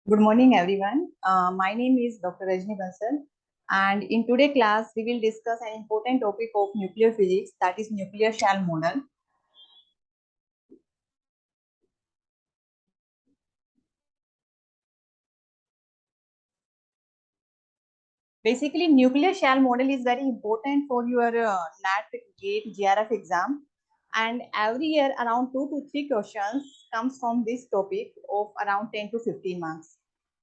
Good morning, everyone. My name is Dr. Rajni Bansal, and in today's class, we will discuss an important topic of nuclear physics, that is nuclear shell model. Basically, nuclear shell model is very important for your NAT GATE GRF exam, and every year around 2 to 3 questions comes from this topic of around 10 to 15 marks.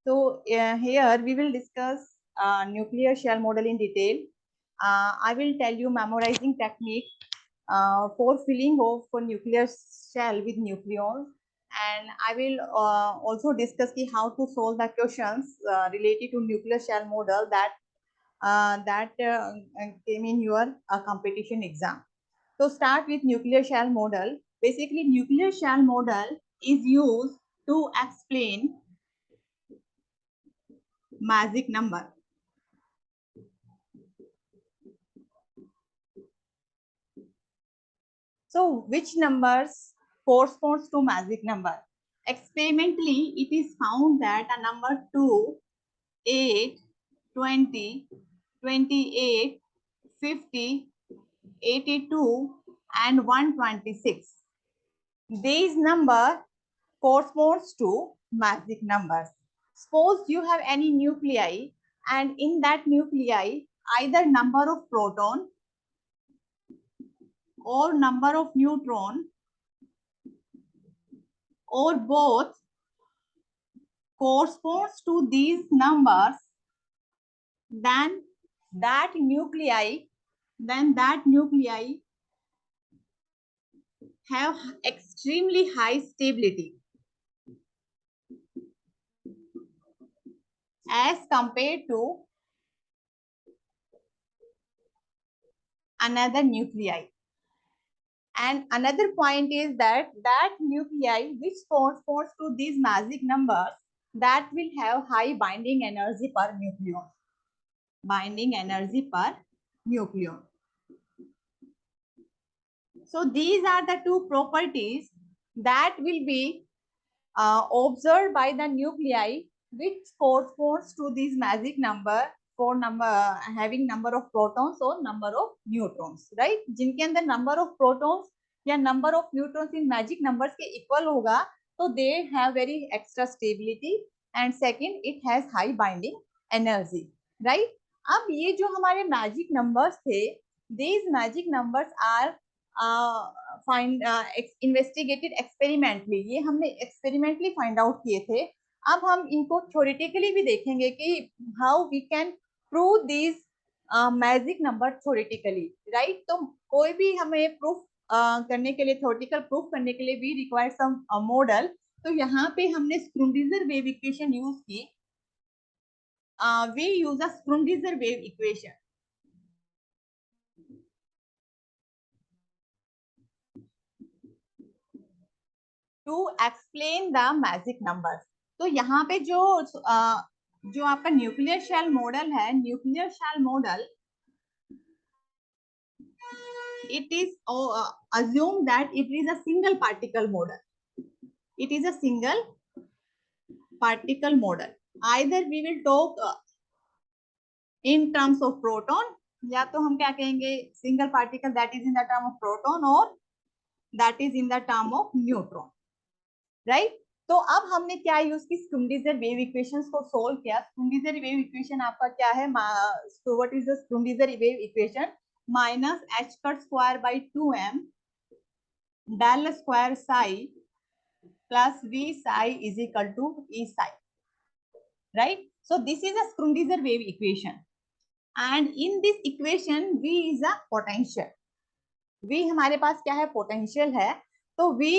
So here we will discuss nuclear shell model in detail. I will tell you memorizing technique for filling of a nuclear shell with nucleons, and I will also discuss how to solve the questions related to nuclear shell model that came in your competition exam. So start with nuclear shell model. Basically, nuclear shell model is used to explain magic number. So which numbers corresponds to magic number? Experimentally, it is found that a number 2, 8, 20, 28, 50, 82, and 126. These number corresponds to magic numbers. Suppose you have any nuclei, and in that nuclei, either number of proton or number of neutron or both corresponds to these numbers, then that nuclei have extremely high stability as compared to another nuclei. And another point is that nuclei which corresponds to these magic numbers, that will have high binding energy per nucleon. Binding energy per nucleon. So these are the two properties that will be observed by the nuclei which corresponds to this magic number for having number of protons or number of neutrons, right? जिनके अंदर number of protons या number of neutrons in magic numbers के equal होगा, तो they have very extra stability, and second it has high binding energy, right? अब ये जो हमारे magic numbers थे, these magic numbers are find investigated experimentally, ये हमने एक्सपेरिमेंटली फाइंड आउट किए थे. अब हम इनको थ्योरेटिकली भी देखेंगे कि how we can prove this magic number theoretically, right? तो कोई भी हमें प्रूफ करने के लिए, थ्योरेटिकल प्रूफ करने के लिए भी रिक्वायर सम मॉडल. तो यहाँ पे हमने स्क्रूडिंगर वेव इक्वेशन यूज की. We use a Schrodinger wave equation to explain the magic number. तो यहाँ पे जो आपका न्यूक्लियर शेल मॉडल है, nuclear shell model, it is assume that it is a single particle model. It is a single particle model. Either we will talk in terms of proton, या तो हम क्या कहेंगे, single particle that is in the term of proton or that is in the term of neutron, right? तो अब हमने क्या use की, स्क्रूडिंगर वेव इक्वेशंस को सोल्व किया. स्क्रूडिंगर वेव इक्वेशन आपका क्या है? So what is the Schrodinger wave equation? Minus h cut square by 2m del square psi plus v psi is equal to e psi, right? So this is a Schrödinger wave equation, and in this equation v is a potential. v हमारे पास क्या है? Potential है. तो v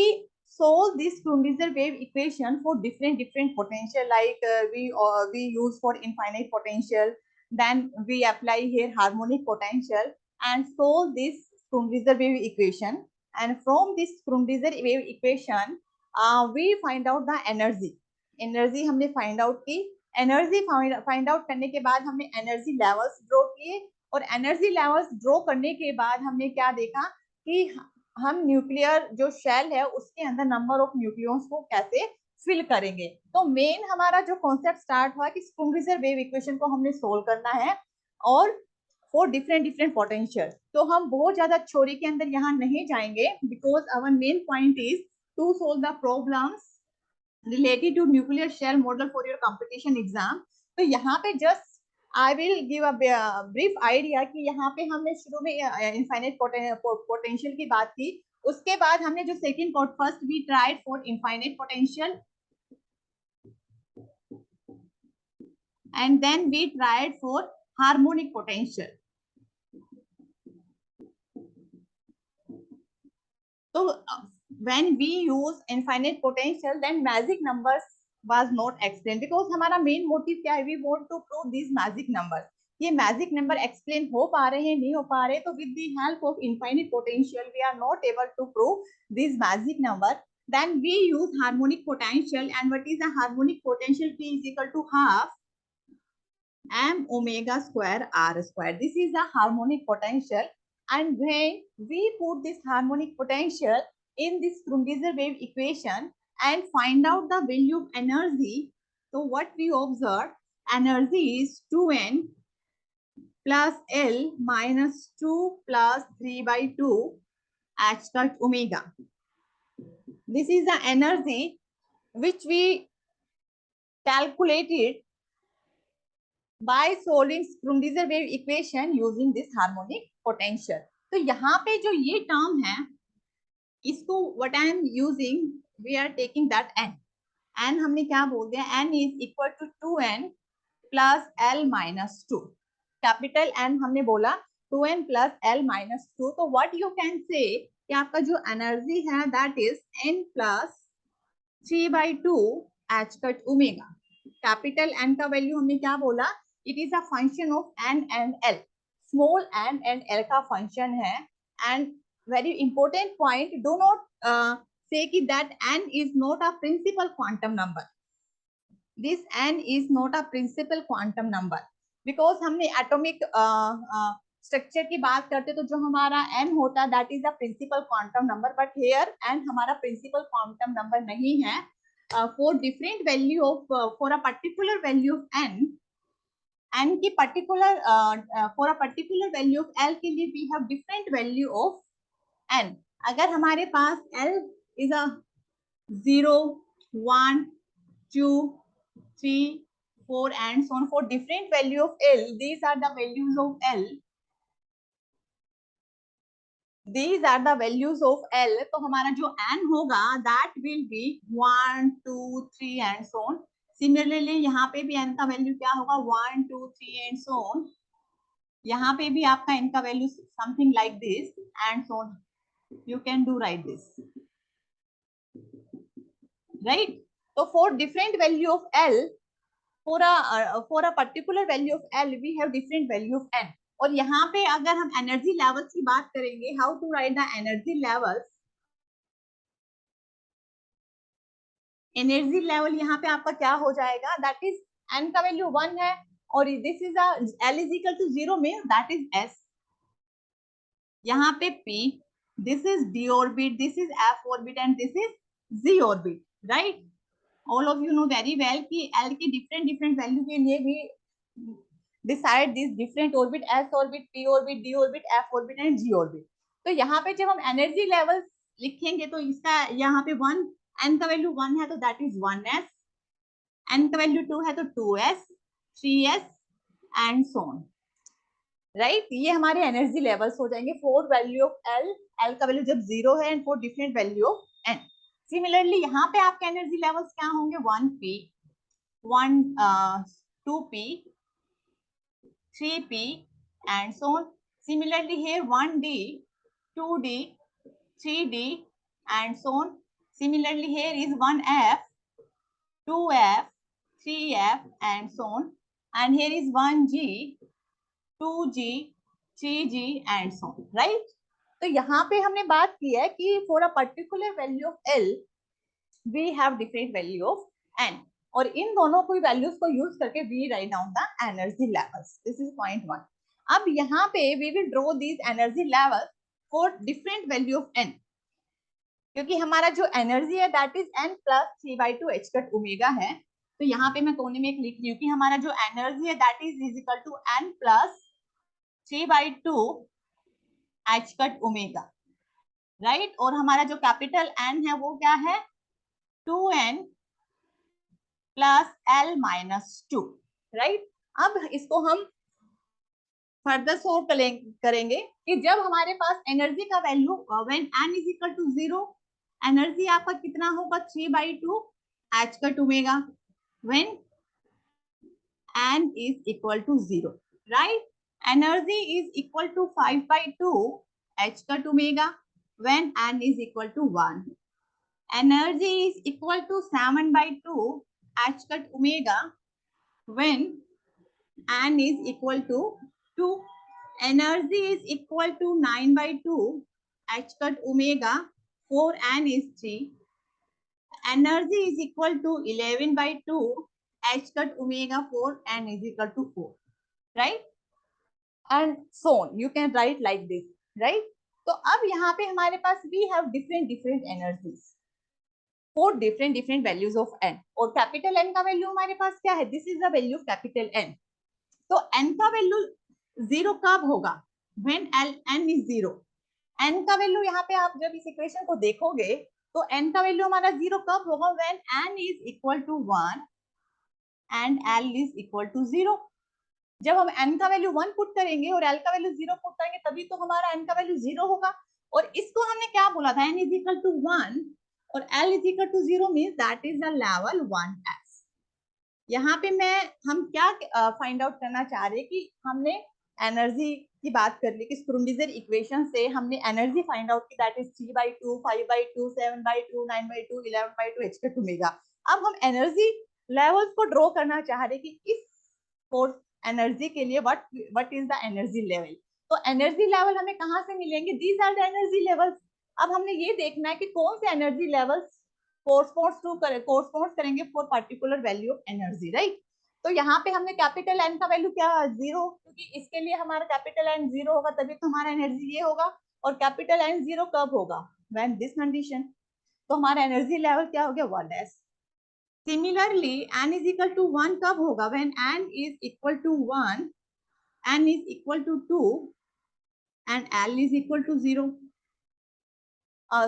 solve this Schrödinger wave equation for different potential, like we use for infinite potential, then we apply here harmonic potential and solve this Schrödinger wave equation. And from this Schrödinger wave equation we find out the energy हमने find out की. Energy find out करने के बाद हमने energy levels draw किए, और energy levels draw करने के बाद हमने क्या देखा कि हम न्यूक्लियर जो शेल है उसके अंदर नंबर ऑफ न्यूक्लियॉन्स को कैसे फिल करेंगे। तो मेन हमारा जो कॉन्सेप्ट स्टार्ट हुआ कि स्क्रूडिंगर वेव इक्वेशन को हमने सोल्व करना है और फॉर डिफरेंट पोटेंशियल। तो हम बहुत ज्यादा थ्योरी के अंदर यहाँ नहीं जाएंगे because our main point is to solve the problems related to nuclear shell model for your competition exam। तो यहाँ पे just I will give a brief idea कि यहाँ पे हमने शुरू में infinite potential की बात की, उसके बाद हमने जो second first we tried for infinite potential and then we tried for harmonic potential। तो when we use infinite potential then magic numbers was not explained because हमारा main motive क्या है, we want to prove these magic numbers। ये magic number explain हो पा रहे हैं नहीं हो पा रहे, तो with the help of infinite potential we are not able to prove this magic number. then we use harmonic potential, and what is a harmonic potential? P is equal to half m omega square r square. This is a harmonic potential, and when we put this harmonic potential in this Schrödinger wave equation and find out the value of energy, so what we observe, energy is 2n plus L minus 2 plus 3 by 2 h cut omega. This is the energy which we calculated by solving Schrödinger wave equation using this harmonic potential। तो यहाँ पे जो ये term है इसको what I am using, we are taking that n हमने क्या बोल दिया, n is equal to 2n plus l minus 2। Capital n हमने बोला 2n plus l minus 2। तो what you can say कि आपका जो एनर्जी है that is n plus 3 by 2 h cut omega। Capital n का वैल्यू हमने क्या बोला, it is a function of n and l, small n and l का फंक्शन है। And very important point, do not say कि that n is not a principal quantum number। this n is not a principal quantum number because हमने atomic structure की बात करते तो जो हमारा n होता that is the principal quantum number, but here n हमारा प्रिंसिपल क्वांटम नंबर नहीं है। For different value of for a particular value of n की particular for a particular value of l के लिए we have different value of n। अगर हमारे पास l is a 0 1 2 3 4 and so on, for different value of l, these are the values of l, these are the values of l। तो हमारा जो n होगा that will be 1 2 3 and so on। Similarly यहाँ पे भी n का value क्या होगा 1 2 3 and so on। यहाँ पे भी आपका n का value something like this and so on। You can do write this, right? So for different value of l, for a particular value of L we have different value of n। और यहाँ पे अगर हम energy levels की बात करेंगे, how to write the energy levels, energy level यहाँ पे आपका क्या हो जाएगा, दैट इज n का वैल्यू 1 है और this is L is equal to 0 में दैट इज s। यहाँ पे p, this is d orbit, this is f orbit and this is z orbit, right? All of you know very well कि L के different value के लिए भी decide this different orbit, s orbit, p orbit, d orbit, f orbit and g orbit. तो यहाँ पे जब हम एनर्जी लेवल लिखेंगे तो इसका यहाँ पे 1, n का वैल्यू 1 है तो दैट इज 1s, n का वैल्यू 2 है तो 2s, 3s and so on, right? ये हमारे एनर्जी लेवल्स हो जाएंगे for value of l, l का वैल्यू जब 0 है and for different value of n। Similarly यहाँ पे आपके एनर्जी लेवल्स क्या होंगे, 1p 2p 3p and so on। Similarly here 1d 2d 3d and so on। Similarly here is 1f 2f 3f and so on, and here is 1g 2g 3g and so on, right? तो यहाँ पे हमने बात की है कि for a particular value of L we have different value of n, और इन दोनों को वैल्यूज को यूज करके we write down the energy levels. This is point 1। अब यहाँ पे we will draw these energy levels for different value of n। क्योंकि हमारा जो एनर्जी है that is n plus 3/2 h cut omega है, तो यहाँ पे मैं कोने में एक लिख रही हूँ कि हमारा जो एनर्जी है that is equal to n plus 3/2 h cut omega, right. और हमारा जो कैपिटल n है वो क्या है, 2n plus l minus 2, right. अब इसको हम फर्दर सोल्व करेंगे कि जब हमारे पास एनर्जी का value when n is equal to 0, energy आपका कितना होगा 3/2 h cut omega when n is equal to 0, right? Energy is equal to 5/2 h cut omega when n is equal to 1. Energy is equal to 7/2 h cut omega when n is equal to 2. Energy is equal to 9/2 h cut omega for n is 3. Energy is equal to 11/2 h cut omega for n is equal to 4, right? And so on. You can write like this, right? तो अब यहाँ पे हमारे पास we have different energies for different values of n, और capital n का value हमारे पास क्या है, this is the value of capital N. तो n का वैल्यू 0 कब होगा, when n is 0. n का वैल्यू यहाँ पे आप जब इस इक्वेशन को देखोगे तो n का वैल्यू हमारा 0 कब होगा, when n is equal to 1 and l is equal to 0. जब हम n का वैल्यू 1 पुट करेंगे और l का वैल्यू 0 पुट करेंगे तभी तो हमारा n का वैल्यू 0 होगा। और इसको हमने क्या बोला था, n इज इक्वल टू 1 और l is equal to 0 means that is the level 1s। यहाँ पे हम क्या फाइंड आउट करना चाह रहे हैं कि हमने एनर्जी की बात कर ली कि स्क्रूडिंगर इक्वेशन से हमने एनर्जी फाइंड आउट की that is 3/2 5/2 7/2 9/2 11/2 h cut omega. अब हम एनर्जी लेवल्स को ड्रॉ करना चाह रहे हैं कि इस फोर्स एनर्जी के लिए what is the energy level. तो एनर्जी लेवल हमें कहाँ से मिलेंगे, these are the energy levels. अब हमने ये देखना है कि कौन से एनर्जी लेवल्स कोरस्पॉन्ड करेंगे for particular value of energy, right. तो यहाँ पे हमने कैपिटल एन का वैल्यू क्या 0, क्योंकि इसके लिए हमारा कैपिटल एन 0 होगा तभी तो हमारा एनर्जी ये होगा, और कैपिटल एन 0 कब होगा, व्हेन दिस कंडीशन। तो हमारा एनर्जी लेवल क्या हो गया 1s। Similarly, n is equal to 1 कब होगा, when n is equal to 1, n is equal to 2 and l is equal to 0.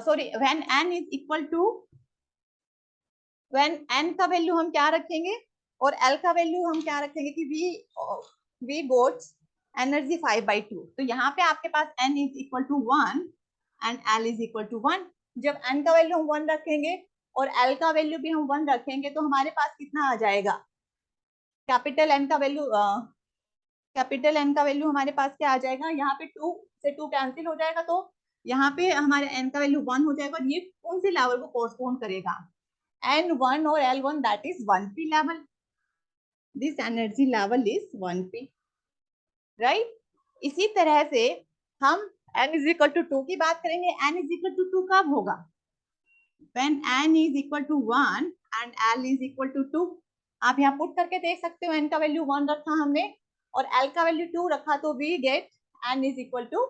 Sorry, when n is equal to, when n का value हम क्या रखेंगे और l का वैल्यू हम क्या रखेंगे कि we got energy 5/2। तो यहाँ पे आपके पास n is equal to 1 and l is equal to 1। जब n का वैल्यू हम 1 रखेंगे और l का वैल्यू भी हम 1 रखेंगे तो हमारे पास कितना आ जाएगा, कैपिटल n का वैल्यू हमारे पास क्या आ जाएगा, यहाँ पे 2 से 2 कैंसिल हो जाएगा तो यहाँ पे हमारे n का वैल्यू 1 हो जाएगा। और ये कौन से लेवल को कोरस्पॉन्ड करेगा, n1 और l1 that is 1p level. This energy level is 1p, right. इसी तरह से हम n इज इक्वल टू 2 की बात करेंगे। n इज इक्वल टू 2 कब होगा, when n is equal to 1 and l is equal to 2। आप यहाँ पुट करके देख सकते हो, n का वैल्यू 1 रखा हमने और l का वैल्यू 2 रखा तो we get n is equal to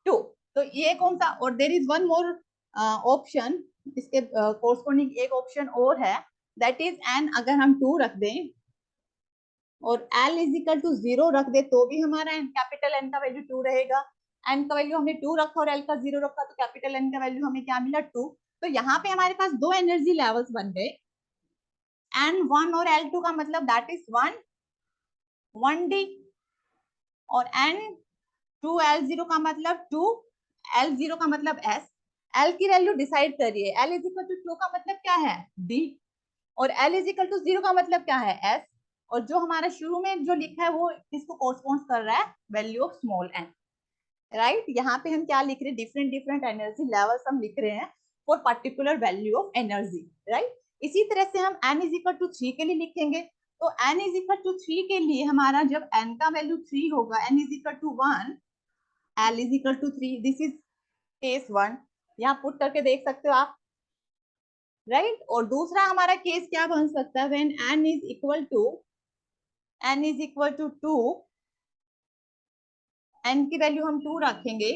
2। तो ये कौन सा, और there is one more option, इसके कोरस्पॉन्डिंग एक ऑप्शन और है दैट इज n अगर हम 2 रख दें और l इज इक्वल टू 0 रख दे तो भी हमारा कैपिटल n का वैल्यू 2 रहेगा। n का वैल्यू हमने 2 रखा और l का 0 रखा तो कैपिटल n का वैल्यू हमें क्या मिला 2। तो यहाँ पे हमारे पास दो एनर्जी लेवल्स बन गए, n1 और l2 का मतलब दैट इज 1d और n2 l0 का मतलब 2, l0 का मतलब s। l की वैल्यू डिसाइड करिए, l इज इक्वल टू 2 का मतलब क्या है d और l इज इक्वल टू 0 का मतलब क्या है s। और जो हमारा शुरू में जो लिखा है वो किसको कोरस्पॉन्ड कर रहा है, value of small n, right. यहाँ पे हम क्या लिख रहे हैं, डिफरेंट एनर्जी लेवल्स हम लिख रहे हैं for particular value of energy, right. इसी तरह से हम n इज इक्वल टू 3 के लिए लिखेंगे। तो n इज इक्वल टू 3 के लिए हमारा जब n का वैल्यू 3 होगा, n is equal to 1, l is equal to 3, this is case 1, यहाँ पुट करके देख सकते हो आप, राइट। और दूसरा हमारा केस क्या बन सकता है, when n is equal to 2, n की वैल्यू हम 2 रखेंगे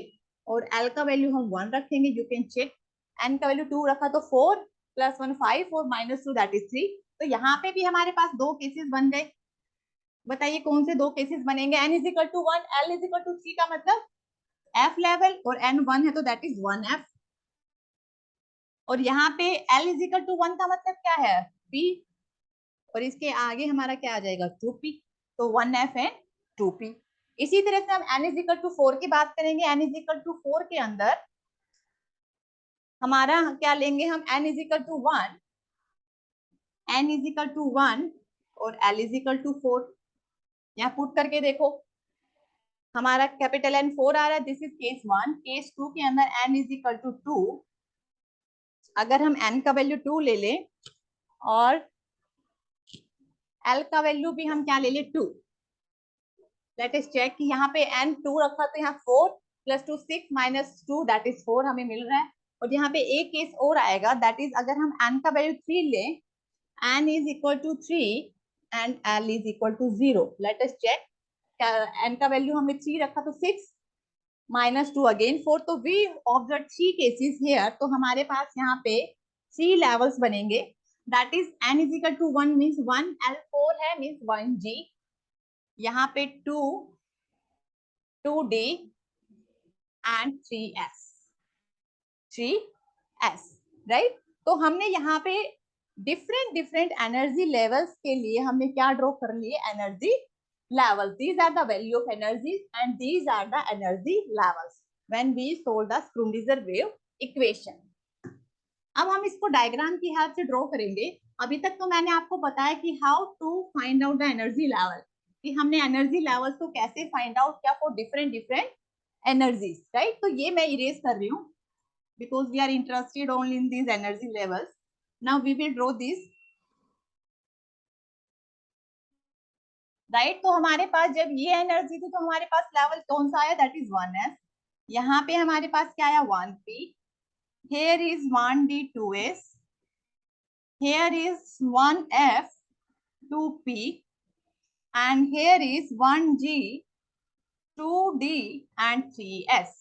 और l का वैल्यू हम 1 रखेंगे। यू कैन चेक n का वैल्यू 2 रखा तो 4 + 1 5, 4 - 2 दैट इज 3। तो यहाँ पे भी हमारे पास दो केसेस बन गए। बताइए कौन से दो केसेस बनेंगे? n = 1, l = 3 का मतलब f लेवल, और n 1 है तो दैट इज 1f। और यहाँ पे l = 1 का मतलब क्या है? p, और इसके आगे हमारा क्या आ जाएगा? 2p, तो 1f है 2p। इसी तरह से हम n = 4 की बात करेंगे। n = 4 के अंदर हमारा क्या लेंगे हम? n = 1, n = 1 और l = 4। यहाँ पुट करके देखो, हमारा कैपिटल N 4 आ रहा है, दिस इज केस 1। केस 2 के अंदर n = 2। अगर हम n का वैल्यू 2 ले लें और l का वैल्यू भी हम क्या ले लें? 2। लेट अस चेक कि यहाँ पे n 2 रखा तो यहाँ 4 + 2 6 - 2 दैट इज 4 हमें मिल रहा है। और यहाँ पे एक केस और आएगा, दैट इज अगर हम n का वैल्यू 3 लें, n = 3 and l = 0। Let us check, n का वैल्यू हमने 3 रखा तो 6 - 2 अगेन 4। तो वी ऑब्जर्व 3 केसेस हियर। तो हमारे पास यहाँ पे 3 लेवल्स बनेंगे, that is n = 1 means 1, l 4 है मींस 1g, यहाँ पे 2 2d एंड 3s, राइट। तो हमने यहाँ पे डिफरेंट एनर्जी लेवल्स के लिए हमने क्या ड्रॉ कर लिए? Energy levels. These are the value of energies and these are the energy levels when we solve the Schrödinger wave equation. अब हम इसको डायग्राम की हेल्प से ड्रॉ करेंगे। अभी तक तो मैंने आपको बताया कि how to find out the energy level, कि हमने एनर्जी लेवल्स को कैसे फाइंड आउट किया फॉर डिफरेंट एनर्जीज, राइट। तो ये मैं इरेज कर रही हूँ because we are interested only in these energy levels. Now we will draw this, right. तो हमारे पास जब ये एनर्जी थी तो हमारे पास लेवल कौन सा आया? That is 1s। यहाँ पे हमारे पास क्या आया? 1p। here is 1d 2s, here is 1f 2p, and here is 1g 2d and 3s.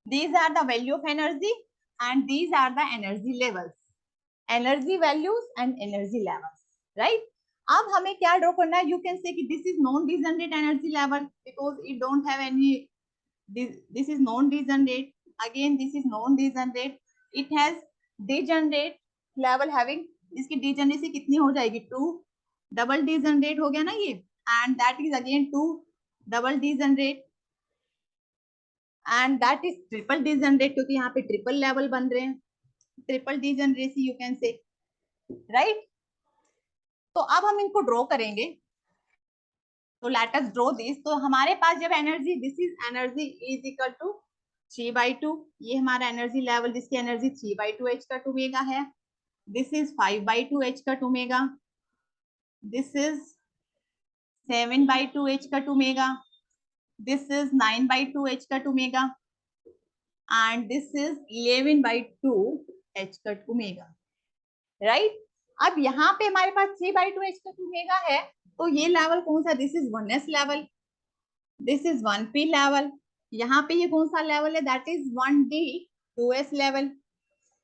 these are the value of energy and these are the energy levels, energy values and energy levels, right? अब हमें क्या draw करना है? You can say कि this is non degenerate energy level because it don't have any, this is non degenerate, again this is non degenerate, it has degenerate level having, इसकी degeneracy कितनी हो जाएगी? 2, डबल डिजनरेट हो गया ना ये, and that is again 2 double degenerate, and that is triple degenerate, क्योंकि यहाँ पे ट्रिपल लेवल बन रहे हैं, triple degeneracy you can say, right. तो अब हम इनको ड्रॉ करेंगे। तो लेट अस ड्रॉ दिस। तो हमारे पास जब energy, this is energy is equal to 3/2, ये हमारा एनर्जी लेवल जिसकी एनर्जी 3/2 h मेगा है। This is 5/2 h omega, this is 7/2 h omega, this is 9/2 h omega, and this is 11/2 h omega, right. अब यहाँ पे हमारे पास 3/2 h मेगा है, तो ये लेवल कौन सा? This is 1s level, this is 1p level, यहाँ पे ये कौन सा लेवल है? That is 1d 2s level,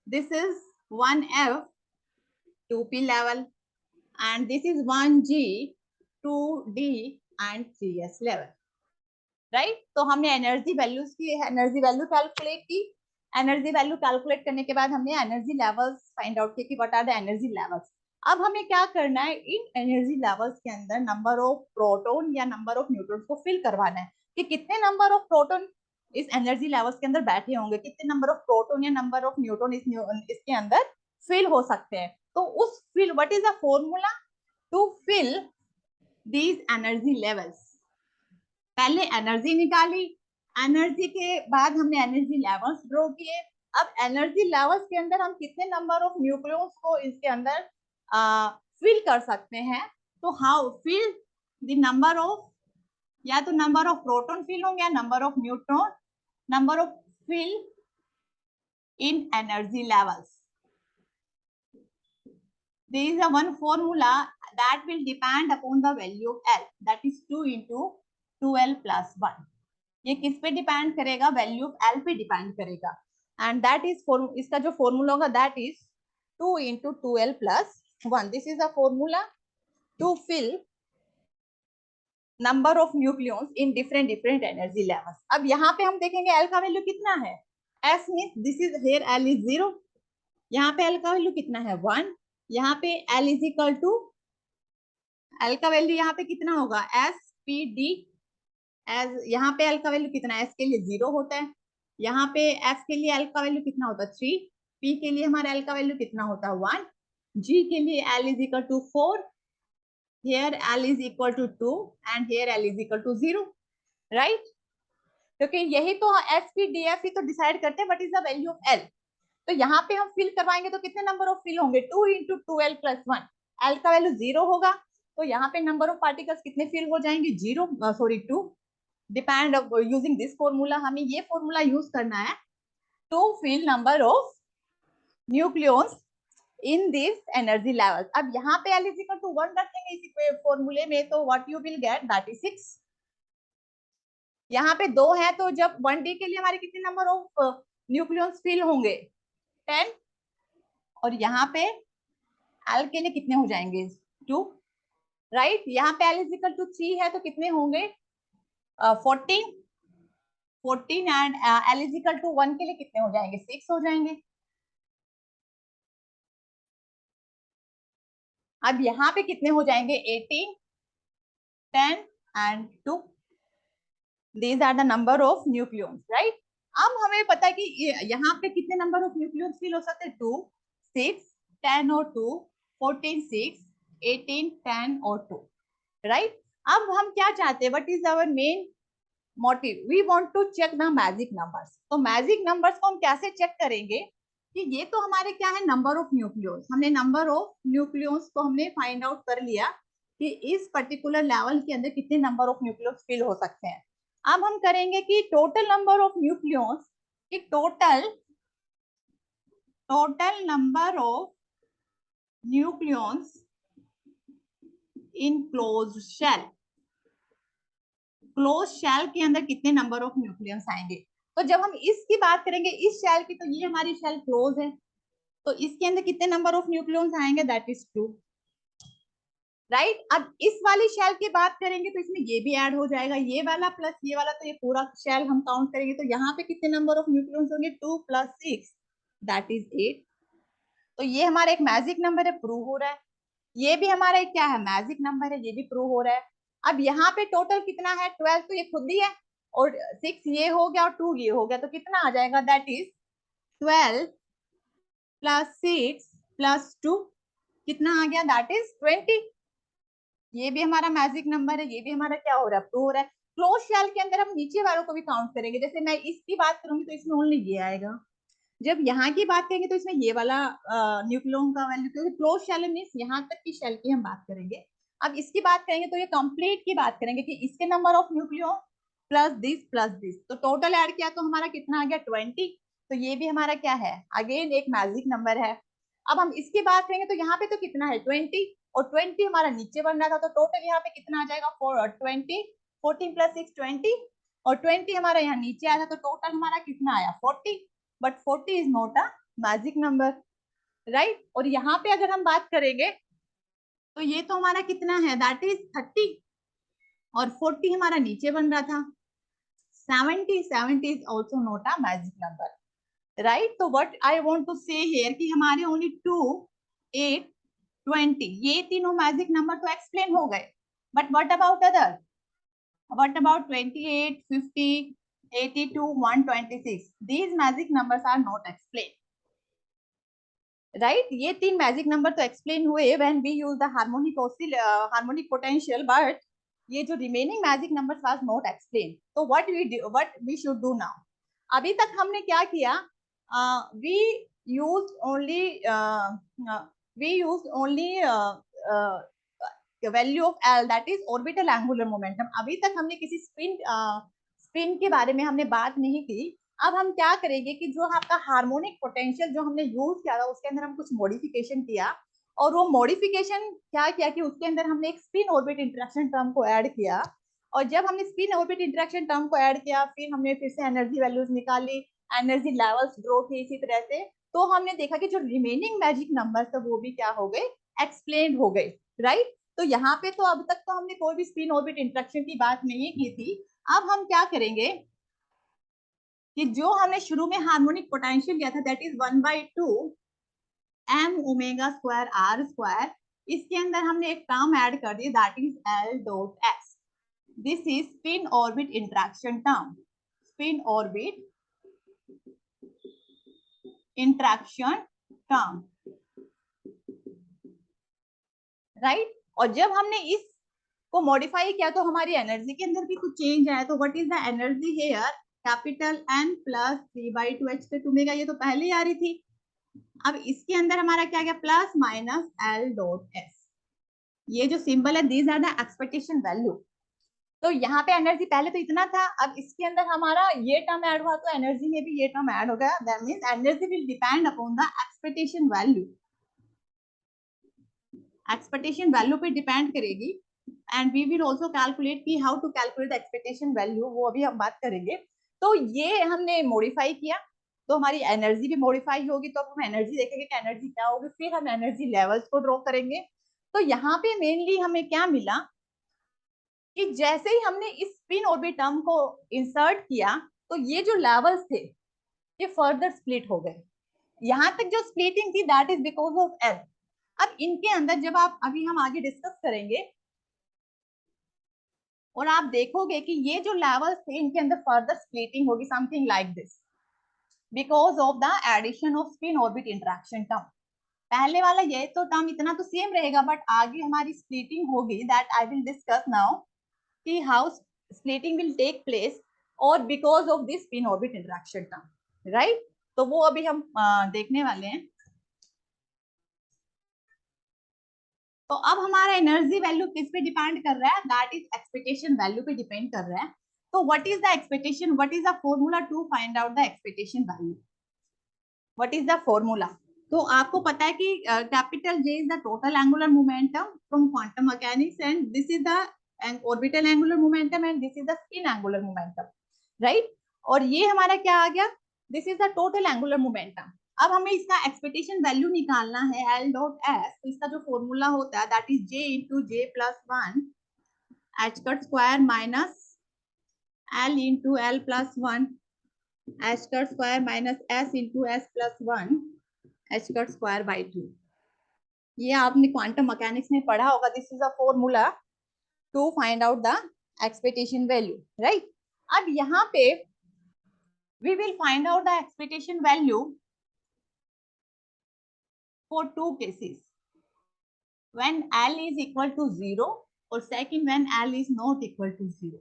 this is 1f 2p level, and this is 1g 2d and 3s level, right. तो हमने एनर्जी वैल्यूज की एनर्जी वैल्यू कैलकुलेट की। एनर्जी वैल्यू कैलकुलेट करने के बाद हमने एनर्जी लेवल्स फाइंड आउट किए कि what are the energy levels. अब हमें क्या करना है? इन एनर्जी लेवल्स के अंदर नंबर ऑफ प्रोटॉन या नंबर ऑफ न्यूट्रॉन को फिल करवाना है कि कितने नंबर ऑफ प्रोटॉन इस एनर्जी लेवल्स के अंदर बैठे होंगे, कितने नंबर ऑफ प्रोटॉन या नंबर ऑफ न्यूट्रॉन इसके अंदर फिल हो सकते हैं। तो उस fill, what is the formula to fill these energy levels? पहले एनर्जी निकाली, एनर्जी के बाद हमने एनर्जी लेवल्स ड्रॉ किए। अब एनर्जी लेवल्स के अंदर हम कितने नंबर ऑफ न्यूक्लियस को इसके अंदर फिल कर सकते हैं? तो how fill the number of, या तो नंबर ऑफ प्रोटॉन फिल होंगे या number of neutron, number of fill in energy levels. There is a one formula that will depend upon the value of L, that is 2 into 2L plus 1. ये किस पे depend करेगा? Value of L पे depend करेगा। And that is इसका जो formula होगा that is 2 into 2l plus 1. This is a formula to fill number of nucleons in different different energy levels. अब यहाँ पे हम देखेंगे एल का वैल्यू कितना है. S means this is here L is 0. यहाँ पे एल का वैल्यू कितना है 1. यहाँ पे l is equal to l का वैल्यू यहाँ पे कितना होगा एस पी डी. एज यहाँ पे एल का वैल्यू कितना है, एस के लिए 0 होता है. यहाँ पे एफ के लिए एल का वैल्यू कितना होता है 3. पी के लिए हमारा एल का वैल्यू कितना होता है 1. जी के लिए L is equal to 4. here L is equal to 2 and here L is equal to 0, right? क्योंकि यही तो एस पी डी एफ ही तो डिसाइड करते हैं what is the value of L. तो यहाँ पे हम फिल करवाएंगे तो कितने नंबर ऑफ फिल होंगे 2 into 2l plus 1. L का वैल्यू 0 होगा तो यहाँ पे नंबर ऑफ पार्टिकल्स कितने फिल हो जाएंगे 0 sorry 2. Depend using this formula, हमें ये फॉर्मूला यूज करना है to fill number of nucleons in this energy level. अब यहाँ पे L is equal to 1 रखेंगे इसी फॉर्मूले में तो what you will get that is 6. यहाँ पे 2 है तो जब 1D के लिए हमारे कितने नंबर ऑफ न्यूक्लियॉन्स फिल होंगे 10. और यहाँ पे L के लिए कितने हो जाएंगे 2, राइट. यहाँ पे L is equal to 3 है तो कितने होंगे 14 and L is equal to 1 के लिए कितने हो जाएंगे 6 हो जाएंगे. अब यहाँ पे कितने हो जाएंगे 18 10 and 2. These are the number of nucleons, right? अब हमें पता है कि यहाँ पे कितने नंबर ऑफ न्यूक्लियॉन्स फिल हो सकते हैं 2 6 10 और 2 14 6 18 10 और 2, राइट. अब हम क्या चाहते हैं, what is our main motive, we want to check the magic numbers. तो मैजिक नंबर्स को हम कैसे चेक करेंगे कि ये तो हमारे क्या है नंबर ऑफ न्यूक्लियॉन्स. हमने नंबर ऑफ न्यूक्लियॉन्स को हमने फाइंड आउट कर लिया कि इस पर्टिकुलर लेवल के अंदर कितने नंबर ऑफ न्यूक्लियॉन्स फिल हो सकते हैं. अब हम करेंगे कि टोटल नंबर ऑफ न्यूक्लियॉन्स कि total number of nucleons in closed shell. Close shell के अंदर कितने नंबर ऑफ न्यूक्लियॉन्स आएंगे. तो जब हम इसकी बात करेंगे इस शेल की, तो ये हमारी शेल क्लोज है तो इसके अंदर कितने नंबर ऑफ न्यूक्लियॉन्स आएंगे दैट इज 2, राइट. अब इस वाली शेल की बात करेंगे तो इसमें ये भी ऐड हो जाएगा, ये वाला प्लस ये वाला, तो ये पूरा शेल हम काउंट करेंगे तो यहाँ पे कितने नंबर ऑफ न्यूक्लियॉन्स होंगे 2 + 6 दैट इज 8. तो ये हमारा एक मैजिक नंबर है, प्रूव हो रहा है. ये भी हमारा एक क्या है मैजिक नंबर है, ये भी प्रूव हो रहा है. अब यहाँ पे टोटल कितना है 12, तो ये खुद ही है और 6 ये हो गया और 2 ये हो गया तो कितना आ जाएगा दैट इज 12 + 6 + 2 कितना आ गया दैट इज 20. ये भी हमारा मैजिक नंबर है, ये भी हमारा क्या हो रहा है प्रूव हो रहा है. क्लोज शेल के अंदर हम नीचे वालों को भी काउंट करेंगे, जैसे मैं इसकी बात करूंगी तो इसमें ओनली ये आएगा. जब यहाँ की बात करेंगे तो इसमें ये वाला न्यूक्लियॉन का वैल्यू, क्योंकि क्लोज शेल मींस यहाँ तक की शेल की हम बात करेंगे. अब इसकी बात करेंगे तो ये कंप्लीट की बात करेंगे कि इसके number of nucleon plus this तो टोटल ऐड किया तो हमारा कितना आ गया 20. तो ये भी हमारा क्या है अगेन एक मैजिक नंबर है. अब हम इसकी बात करेंगे तो यहाँ पे तो कितना है 20 और 20 हमारा नीचे बन रहा था तो टोटल यहाँ पे कितना आ जाएगा 20 14 + 6 20 और 20 हमारा यहाँ नीचे आया था तो टोटल हमारा कितना आया 40. But 40 is not a magic number, right. और यहाँ पे अगर हम बात करेंगे तो ये तो हमारा कितना है दैट इज 30 और 40 हमारा नीचे बन रहा था 70 is also not a magic number, right. तो व्हाट आई वांट टू से हियर कि हमारे ओनली 2 8 20 ये तीनों मैजिक नंबर तो एक्सप्लेन हो गए. But what about other, what about 28 50 82 126 these magic numbers are not explained, right. ये 3 मैजिक नंबर तो एक्सप्लेन हुए when we use the harmonic potential, but ये जो remaining magic numbers was not explain. तो what we should do now, अभी तक हमने क्या किया we used only value of L that is orbital angular momentum. अभी तक हमने किसी स्पिन के बारे में हमने बात नहीं की. अब हम क्या करेंगे कि जो आपका हार्मोनिक पोटेंशियल जो हमने यूज किया था उसके अंदर हम कुछ मॉडिफिकेशन किया और वो मॉडिफिकेशन क्या किया कि उसके अंदर हमने एक स्पिन ऑर्बिट इंटरेक्शन टर्म को ऐड किया. और जब हमने स्पिन ऑर्बिट इंटरेक्शन टर्म को ऐड किया फिर हमने फिर से एनर्जी वैल्यूज निकाली एनर्जी लेवल्स ड्रॉ थे इसी तरह से, तो हमने देखा कि जो रिमेनिंग मैजिक नंबर्स थे वो भी क्या हो गए, एक्सप्लेन हो गए, राइट। तो यहाँ पे तो अब तक तो हमने कोई भी स्पिन ऑर्बिट इंटरेक्शन की बात नहीं की थी। अब हम क्या करेंगे कि जो हमने शुरू में हार्मोनिक पोटेंशियल लिया था that is 1/2 m omega square r square, इसके अंदर हमने एक टर्म ऐड कर दी that is L dot S। This is spin orbit interaction term, spin orbit interaction term, right. और जब हमने इस को मॉडिफाई किया तो हमारी एनर्जी के अंदर भी कुछ चेंज आया। तो what is the energy here, capital N plus 3/2 h omega, ये तो पहले ही आ रही थी। अब इसके अंदर हमारा क्या गया, plus minus L dot S। ये जो सिंबल है these are the expectation value. तो यहाँ पे एनर्जी पहले तो इतना था, अब इसके अंदर हमारा ये टर्म ऐड हुआ तो एनर्जी में भी ये टर्म ऐड हो गया। That means energy will depend upon the expectation value, expectation value पे डिपेंड करेगी। And we will also calculate कि how to calculate the expectation value, वो अभी हम बात करेंगे। तो ये हमने मॉडिफाई किया तो हमारी एनर्जी भी मॉडिफाई होगी। तो अब हम एनर्जी देखेंगे कि एनर्जी क्या होगी, फिर हम एनर्जी लेवल्स को ड्रॉ करेंगे। तो यहाँ पे मेनली हमें क्या मिला कि जैसे ही हमने इस स्पिन ऑर्बिट टर्म को इंसर्ट किया तो ये जो लेवल्स थे ये फर्दर स्प्लिट हो गए। यहाँ तक जो स्प्लिटिंग थी that is because of L. अब इनके अंदर जब आप अभी हम आगे डिस्कस करेंगे और आप देखोगे कि ये जो लेवल्स थे इनके अंदर फर्दर स्प्लिटिंग होगी, something like this, because of the addition of spin orbit interaction term. पहले वाला ये तो टर्म इतना तो सेम रहेगा, बट आगे हमारी स्प्लिटिंग होगी that I will discuss now कि how splitting will take place और because of this spin orbit interaction term, right. तो वो अभी हम देखने वाले हैं। तो अब हमारा एनर्जी वैल्यू किस पे डिपेंड कर रहा है, दैट इज एक्सपेक्टेशन वैल्यू पे डिपेंड कर रहा है। तो what is the expectation, what is the formula to find out the expectation value, what is the formula. तो आपको पता है कि capital J is the total angular momentum from quantum mechanics and this is the orbital angular momentum and this is the spin angular momentum, right. और ये हमारा क्या आ गया, this is the total angular momentum. अब हमें इसका expectation value निकालना है L डॉट S। तो इसका जो फॉर्मूला होता है that is J into J plus 1 h cut square minus L into L plus 1 h cut square minus S into S plus 1 h cut square by 2। ये आपने quantum mechanics में पढ़ा होगा। This is a formula to find out the expectation value, right. अब यहाँ पे we will find out the expectation value for two cases, when L is equal to 0 और second when L is not equal to 0,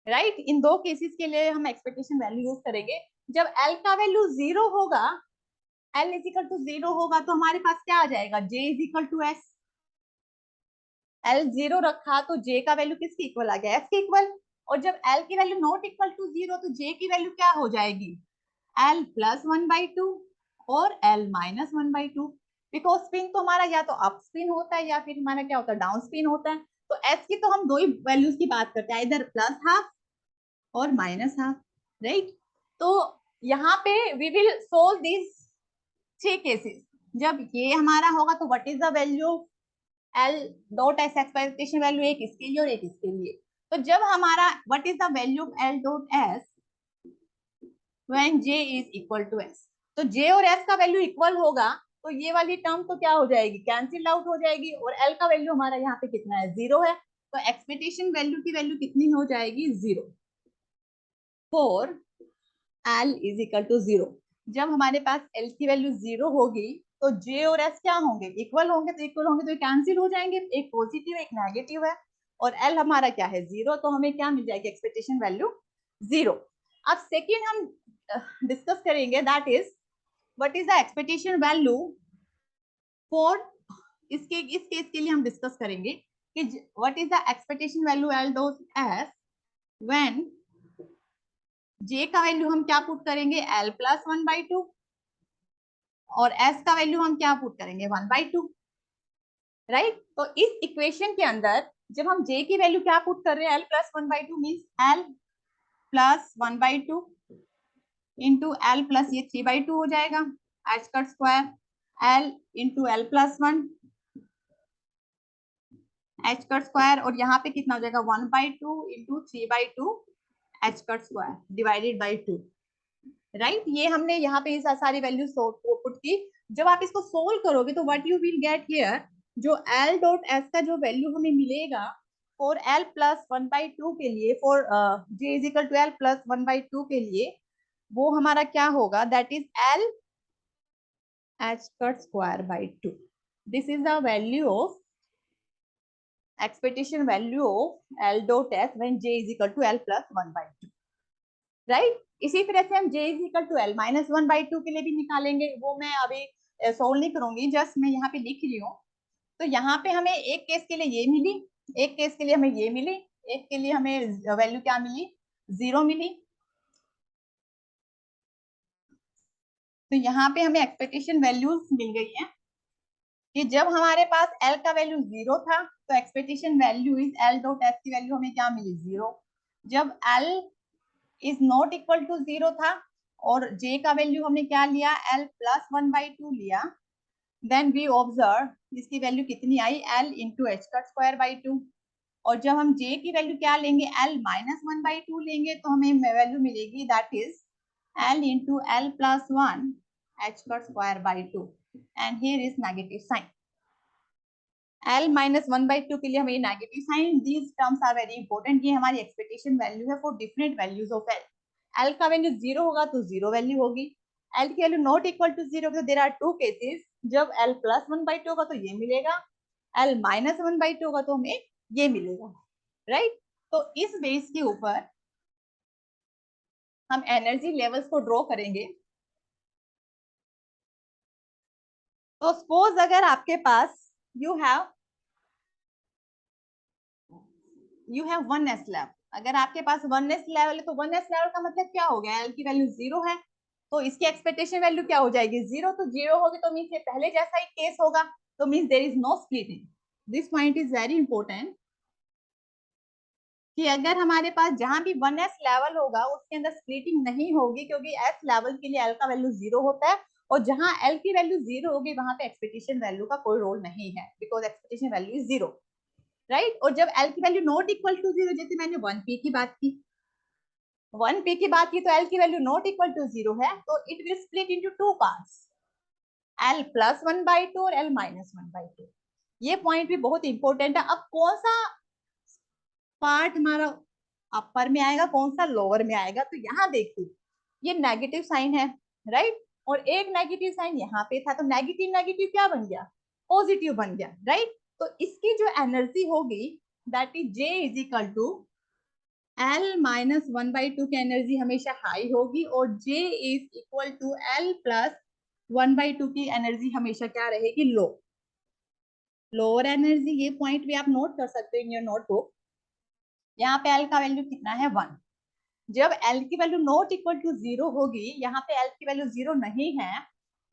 right. इन दो cases के लिए हम expectation value use करेंगे। जब L का वैल्यू 0 होगा, L इज इक्वल टू 0 होगा तो हमारे पास क्या आ जाएगा, J is equal to S। L 0 रखा तो J का वैल्यू किसके इक्वल आ गया, S के इक्वल। और जब L की वैल्यू नॉट इक्वल टू 0 तो J की वैल्यू क्या हो जाएगी, L प्लस 1/2 और L माइनस 1/2। बिकॉज स्पिन तो हमारा या तो अप स्पिन होता है या फिर हमारा क्या होता है, डाउन स्पिन होता है। तो S की तो हम दो ही वैल्यूज की बात करते हैं, इधर प्लस हाफ और माइनस हाफ, राइट। तो यहाँ पे we will solve this three cases. जब ये हमारा होगा तो what is the value L dot S, expectation value एक इसके लिए और एक इसके लिए। तो जब हमारा what is the value of L dot S when J is equal to S, तो J और S का वैल्यू इक्वल होगा तो ये वाली टर्म तो क्या हो जाएगी, कैंसिल आउट हो जाएगी। और L का वैल्यू हमारा यहाँ पे कितना है, 0 है। तो एक्सपेक्टेशन वैल्यू की वैल्यू कितनी हो जाएगी, 0 for L is equal to 0। जब हमारे पास L की वैल्यू 0 होगी तो J और S क्या होंगे, इक्वल होंगे। तो इक्वल होंगे तो कैंसिल हो जाएंगे, एक पॉजिटिव एक नेगेटिव है और L हमारा क्या है, 0। तो हमें क्या मिल जाएगी, एक्सपेक्टेशन वैल्यू 0। अब सेकेंड हम डिस्कस करेंगे that is what is the expectation value for, इस केस के लिए हम डिस्कस करेंगे कि what is the expectation value L dot S when J का वैल्यू हम क्या पुट करेंगे, L प्लस 1/2 और S का वैल्यू हम क्या पुट करेंगे, 1/2, राइट। तो इस इक्वेशन के अंदर जब हम J की वैल्यू क्या पुट कर रहे हैं, L plus 1/2 means L plus 1/2 into L plus ये 3/2 हो जाएगा एच का square, L into L plus 1 h का स्क्वायर, और यहाँ पे कितना हो जाएगा 1/2 इंटू 3/2 एच का स्क्वायर डिवाइडेड बाई 2। राइट, ये हमने यहाँ पे सारी वैल्यूज पुट की। जब आप इसको सोल्व करोगे तो what you will get here, जो एल डॉट एस का जो वैल्यू हमें मिलेगा फॉर एल प्लस 1/2 के लिए, for J is equal to L plus 1/2 के लिए, वो हमारा क्या होगा, दैट इज एल एच का square by 2। This is the value of expectation value of L dot S when J is equal to L plus 1/2, right? इसी तरह से हम J is equal to L minus 1/2 के लिए भी निकालेंगे, वो मैं अभी सोल्व नहीं करूंगी, जस्ट मैं यहाँ पे लिख रही हूँ। तो यहाँ पे हमें एक केस के लिए ये मिली, एक केस के लिए हमें ये मिली, एक के लिए हमें वैल्यू क्या मिली, 0 मिली। तो यहाँ पे हमें एक्सपेक्टेशन वैल्यूज मिल गई है कि जब हमारे पास L का वैल्यू 0 था तो expectation value is L dot S की वैल्यू हमें क्या मिली 0। जब L is not equal to 0 था और J का वैल्यू हमने क्या लिया, L प्लस 1/2 लिया, देन वी ऑब्जर्व इसकी वैल्यू कितनी आई, L इंटू एच का स्क्वायर बाई 2। और जब हम J की वैल्यू क्या लेंगे, L माइनस 1/2 लेंगे, तो हमें वैल्यू मिलेगी that is L into L plus 1 h का square by 2, and here is negative sign. L minus 1/2 के लिए हमें negative sign, these terms are very important. ये हमारी एक्सपेक्टेशन वैल्यू है for different values of L। L का value 0 होगा तो 0 वैल्यू होगी, L की वैल्यू नॉट इक्वल टू 0 तो देयर आर टू केसेस, जब L प्लस 1/2 होगा तो ये मिलेगा, L माइनस 1/2 होगा तो हमें ये मिलेगा, राइट? तो इस बेस के ऊपर हम एनर्जी लेवल्स को ड्रॉ करेंगे। तो सपोज अगर आपके पास यू हैव 1s लेवल, अगर आपके पास 1s लेवल है तो 1s लेवल का मतलब क्या हो गया, L की वैल्यू 0 है तो इसकी एक्सपेक्टेशन वैल्यू क्या हो जाएगी 0। तो 0 होगी तो मीन्स ये पहले जैसा ही केस होगा, तो means there is no splitting. This point is very important कि अगर हमारे पास जहां भी 1s लेवल होगा उसके अंदर स्प्लिटिंग नहीं होगी, क्योंकि s लेवल के लिए L का वैल्यू 0 होता है, और जहां L की वैल्यू 0 होगी वहां पे एक्सपेक्टेशन वैल्यू का कोई रोल नहीं है, because expectation value is 0, right? और जब L की वैल्यू नॉट इक्वल टू 0, जैसे मैंने 1p की बात की, 1p की बात की तो L की वैल्यू नॉट इक्वल टू 0 है, तो it will split into two parts, L plus 1/2 और L माइनस 1/2। ये पॉइंट भी बहुत इंपॉर्टेंट है। अब कौन सा पार्ट हमारा अपर में आएगा, कौन सा लोअर में आएगा, तो यहाँ देखिए ये नेगेटिव साइन है, राइट? और एक नेगेटिव साइन यहाँ पे था, तो नेगेटिव नेगेटिव क्या बन गया, पॉजिटिव बन गया, राइट? तो इसकी जो एनर्जी होगी that is J is equal to L minus 1/2 की एनर्जी हमेशा हाई होगी, और J is equal to L plus 1/2 की एनर्जी हमेशा क्या रहेगी, लो, लोअर एनर्जी। ये पॉइंट भी आप नोट कर सकते हो इन योर नोटबुक। यहाँ पे L का वैल्यू कितना है 1। जब L की वैल्यू नॉट इक्वल टू 0 होगी, यहाँ पे L की वैल्यू 0 नहीं है,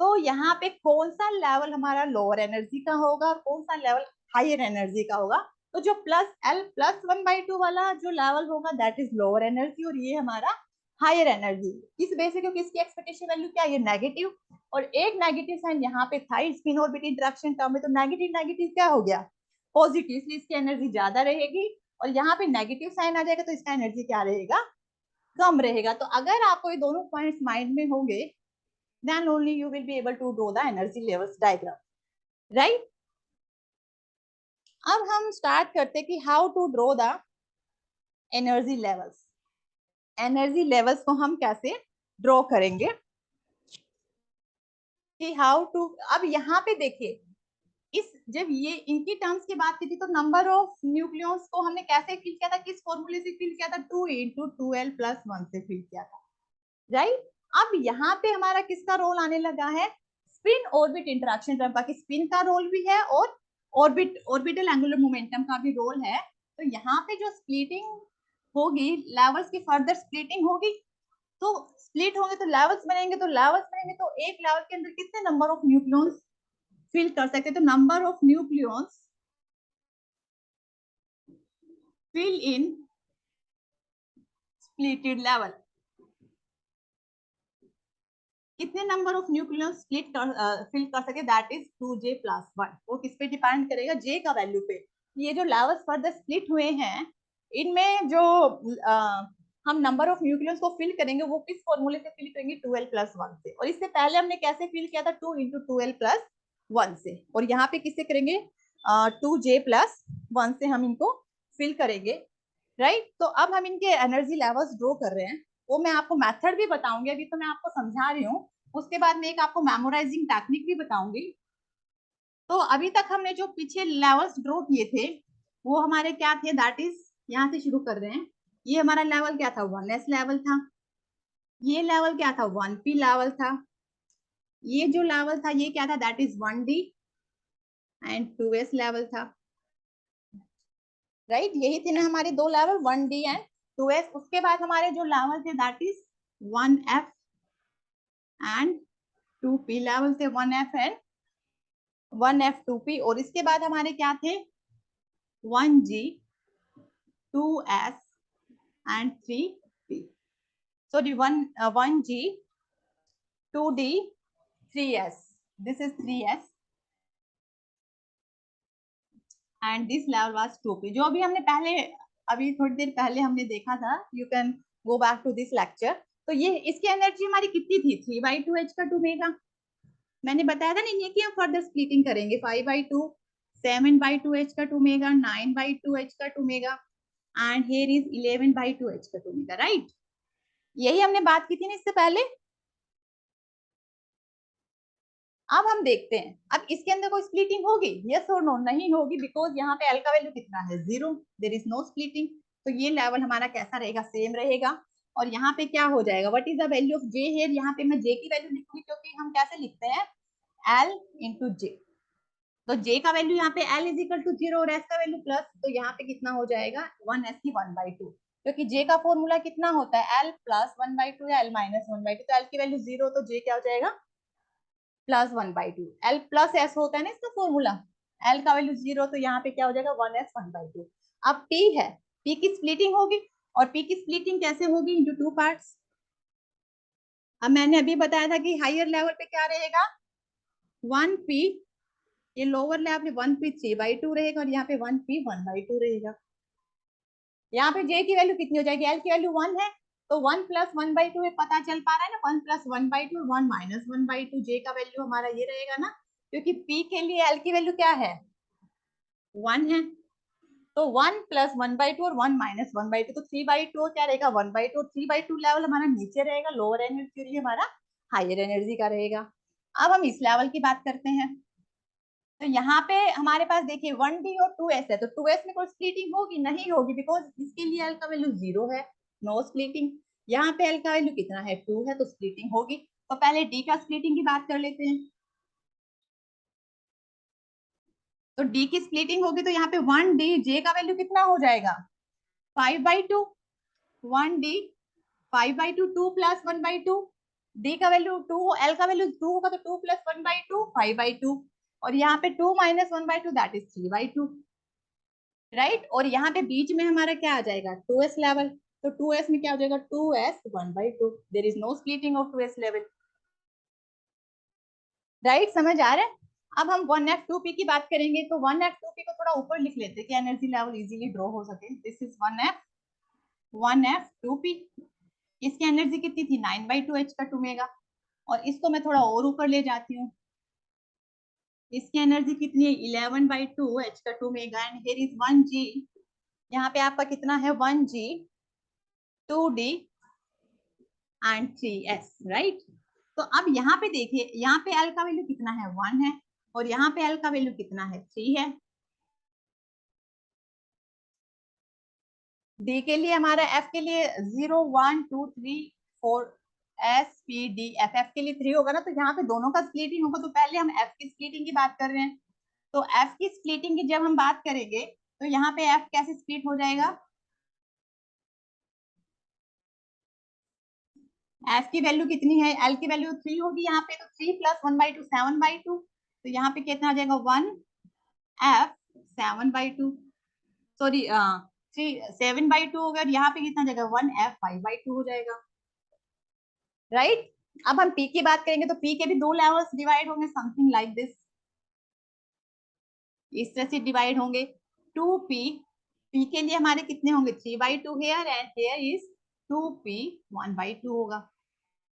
तो यहाँ पे कौन सा लेवल हमारा लोअर एनर्जी का होगा और कौन सा लेवल हायर एनर्जी का होगा, तो जो प्लस L प्लस 1/2 वाला जो लेवल होगा दैट इज लोअर एनर्जी, और ये हमारा हायर एनर्जी। इस बेस से क्योंकि इसकी एक्सपेक्टेशन वैल्यू क्या है, नेगेटिव, और एक नेगेटिव साइन यहाँ पे था स्पिन ऑर्बिट इंटरेक्शन टर्म में, तो नेगेटिव नेगेटिव क्या हो गया, पॉजिटिव, इसलिए इसकी एनर्जी ज्यादा रहेगी, और यहाँ पे नेगेटिव साइन आ जाएगा तो इसका एनर्जी क्या रहेगा, कम रहेगा। तो अगर आपको ये दोनों पॉइंट्स माइंड में होंगे, then only you will be able to draw the energy levels diagram, right? अब हम स्टार्ट करते कि how to draw the energy levels. Energy levels को हम कैसे ड्रॉ करेंगे कि हाउ टू, अब यहाँ पे देखिए इस जब ये इनकी टर्म्स की बात की थी तो नंबर ऑफ न्यूक्लियॉन्स को हमने कैसे फिल किया था, किस फॉर्मूले से फिल किया था, 2 इंटू 2l प्लस 1 से फिल किया था, राइट? अब यहाँ पे हमारा किसका रोल आने लगा है, स्पिन ऑर्बिट इंटरेक्शन टर्म, बाकी स्पिन का रोल भी है और ऑर्बिटल एंगुलर मोमेंटम का भी रोल है। तो यहाँ पे जो स्प्लिटिंग होगी, लेवल्स की फर्दर स्प्लिटिंग होगी, तो स्प्लिट होंगे तो लेवल्स बनेंगे, तो लेवल्स बनेंगे तो एक लेवल के अंदर कितने नंबर ऑफ न्यूक्लियॉन्स फिल कर सकते हैं, तो number of nucleons fill in splitted level, कितने नंबर ऑफ न्यूक्लियस फिल कर सके, दैट इज 2J + 1। वो किस पे डिपेंड करेगा, J का वैल्यू पे। ये जो लेवल्स फर्दर स्प्लिट हुए हैं, इनमें जो हम नंबर ऑफ न्यूक्लियस को फिल करेंगे वो किस फॉर्मूले से फिल करेंगे, 2L + 1 से। और इससे पहले हमने कैसे फिल किया था, 2 × 2L + 1 से। और यहाँ पे किससे करेंगे, 2J + 1 से हम इनको फिल करेंगे, राइट। तो अब हम इनके एनर्जी लेवल्स ड्रॉ कर रहे हैं, वो मैं आपको मेथड भी बताऊंगी, अभी तो मैं आपको समझा रही हूँ। उसके बाद में एक आपको मेमोराइजिंग टेक्निक भी बताऊंगी। तो अभी तक हमने जो पीछे लेवल्स ड्रॉ किए थे वो हमारे क्या थे, दैट इज, यहाँ से शुरू कर रहे हैं। ये हमारा लेवल क्या था, 1s लेवल था। ये लेवल क्या था, 1p लेवल था। ये जो लेवल था ये क्या था, that is 1d and 2s level था, राइट। यही थे ना हमारे दो लेवल, 1d एंड 2s। उसके बाद हमारे जो लेवल थे that is 1f and 2p level थे, 1f एंड 1f 2p। और इसके बाद हमारे क्या थे, 1g 2s and 3p। Sorry, 1g 2d 3s, this is 3s and this level was 2p। जो अभी हमने पहले, अभी थोड़ी देर पहले हमने देखा था, you can go back to this lecture। तो ये इसकी एनर्जी हमारी कितनी थी, 3/2h का 2 मेगा। मैंने बताया था नहीं, ये कि हम फर्दर स्प्लिटिंग करेंगे, 5/2, 7/2h का 2 मेगा, 9/2h का 2 mega and here is 11/2h का 2 मेगा, राइट। यही हमने बात की थी ना इससे पहले। अब हम देखते हैं, अब इसके अंदर कोई स्प्लिटिंग होगी, यस और नो, नहीं होगी, बिकॉज यहाँ पे एल का वैल्यू कितना है, 0, देयर इज नो स्प्लिटिंग। तो ये लेवल हमारा कैसा रहेगा, सेम रहेगा। और यहाँ पे क्या हो जाएगा, what is the value of J here, यहाँ पे मैं जे की वैल्यू लिखूंगी, क्योंकि हम कैसे लिखते हैं, एल इंटू जे। तो जे का वैल्यू यहाँ पे एल इज इक्वल टू 0 और एस का वैल्यू प्लस, तो यहाँ पे कितना हो जाएगा, 1s की 1/2, क्योंकि जे का फॉर्मूला कितना होता है, एल प्लस 1/2 या एल माइनस 1/2। तो एल की वैल्यू 0, तो जे क्या हो जाएगा, +1/2। एल प्लस एस होता है ना इसका फॉर्मूला, एल का वैल्यू 0, तो यहाँ पे क्या हो जाएगा, 1s 1/2। अब पी है, पी की स्प्लिटिंग होगी, और पी की स्प्लिटिंग कैसे होगी, इंटू 2 पार्ट्स। अब मैंने अभी बताया था कि हायर लेवल पे क्या रहेगा, 1p, ये लोअर लेवल पे 1p 3/2 रहेगा, और यहाँ पे 1p 1/2 रहेगा। यहाँ पे जे की वैल्यू कितनी हो जाएगी, एल की वैल्यू 1 है, तो 1 + 1/2 पता चल पा रहा है ना, 1 + 1/2, 1 - 1/2, जे का वैल्यू हमारा ये रहेगा ना, क्योंकि पी के लिए एल की वैल्यू क्या है, 1 है। तो 1 + 1/2 और 1 - 1/2, तो 3/2 क्या रहेगा, 1/2। 3/2 लेवल हमारा नीचे रहेगा, लोअर एनर्जी के लिए हमारा हायर एनर्जी का रहेगा। अब हम इस लेवल की बात करते हैं। तो यहाँ पे हमारे पास देखिए 1d और 2s है, तो 2s में कोई स्प्लिटिंग होगी, नहीं होगी, बिकॉज इसके लिए एल का वैल्यू 0 है, नो स्प्लिटिंग। यहाँ पे एल का वैल्यू कितना है, 2 है, तो स्प्लिटिंग होगी। तो पहले डी का स्प्लिटिंग की बात कर लेते हैं। तो डी की स्प्लिटिंग होगी, तो यहाँ पे 1d, जे का वैल्यू कितना हो जाएगा, 5/2, 1d 5/2, 2 + 1/2, डी का वैल्यू 2, एल का वैल्यू 2 होगा, तो 2 + 1/2 5/2, और यहाँ पे 2 - 1/2 दैट इज 3/2, राइट। और यहाँ पे बीच में हमारा क्या आ जाएगा, 2s लेवल। तो 2s में क्या हो जाएगा, 2s 1/2, there is no splitting of 2s level, right. समझ आ रहा है। अब हम 1f 2p की बात करेंगे, तो 1f 2p को थोड़ा ऊपर लिख लेते हैं कि एनर्जी लेवल इजीली ड्रॉ हो सके। This is 1f 2p। इसकी एनर्जी कितनी थी, 9/2h का 2 मेगा। और इसको मैं थोड़ा और ऊपर ले जाती हूँ, इसकी एनर्जी कितनी है, 11/2h का 2 mega and here is 1g। यहाँ पे आपका कितना है, 1g 2d and 3s, right. तो अब यहाँ पे देखिए, यहाँ पे एल का वैल्यू कितना है, 1 है, और यहाँ पे एल का वैल्यू कितना है, 3 है। डी के लिए हमारा, एफ के लिए 0 1 2 3 4, S P D F, F के लिए 3 होगा ना, तो यहाँ पे दोनों का स्प्लिटिंग होगा। तो पहले हम एफ की स्प्लिटिंग की बात कर रहे हैं। तो एफ की स्प्लिटिंग की जब हम बात करेंगे, तो यहाँ पे एफ कैसे स्प्लिट हो जाएगा, एफ की वैल्यू कितनी है, एल की वैल्यू 3 होगी यहाँ पे, तो 3 + 1/2 7/2, तो यहाँ पे कितना आ जाएगा, 1 एफ 7/2, सॉरी 7/2 होगा, यहाँ पे कितना जाएगा, 1f 5/2 हो जाएगा, राइट। अब हम पी की बात करेंगे तो पी के भी दो लेवल्स डिवाइड होंगे, समथिंग लाइक दिस, इस तरह से डिवाइड होंगे। 2p, p के लिए हमारे कितने होंगे 3/2 hair, and here is 2p 1/2 होगा।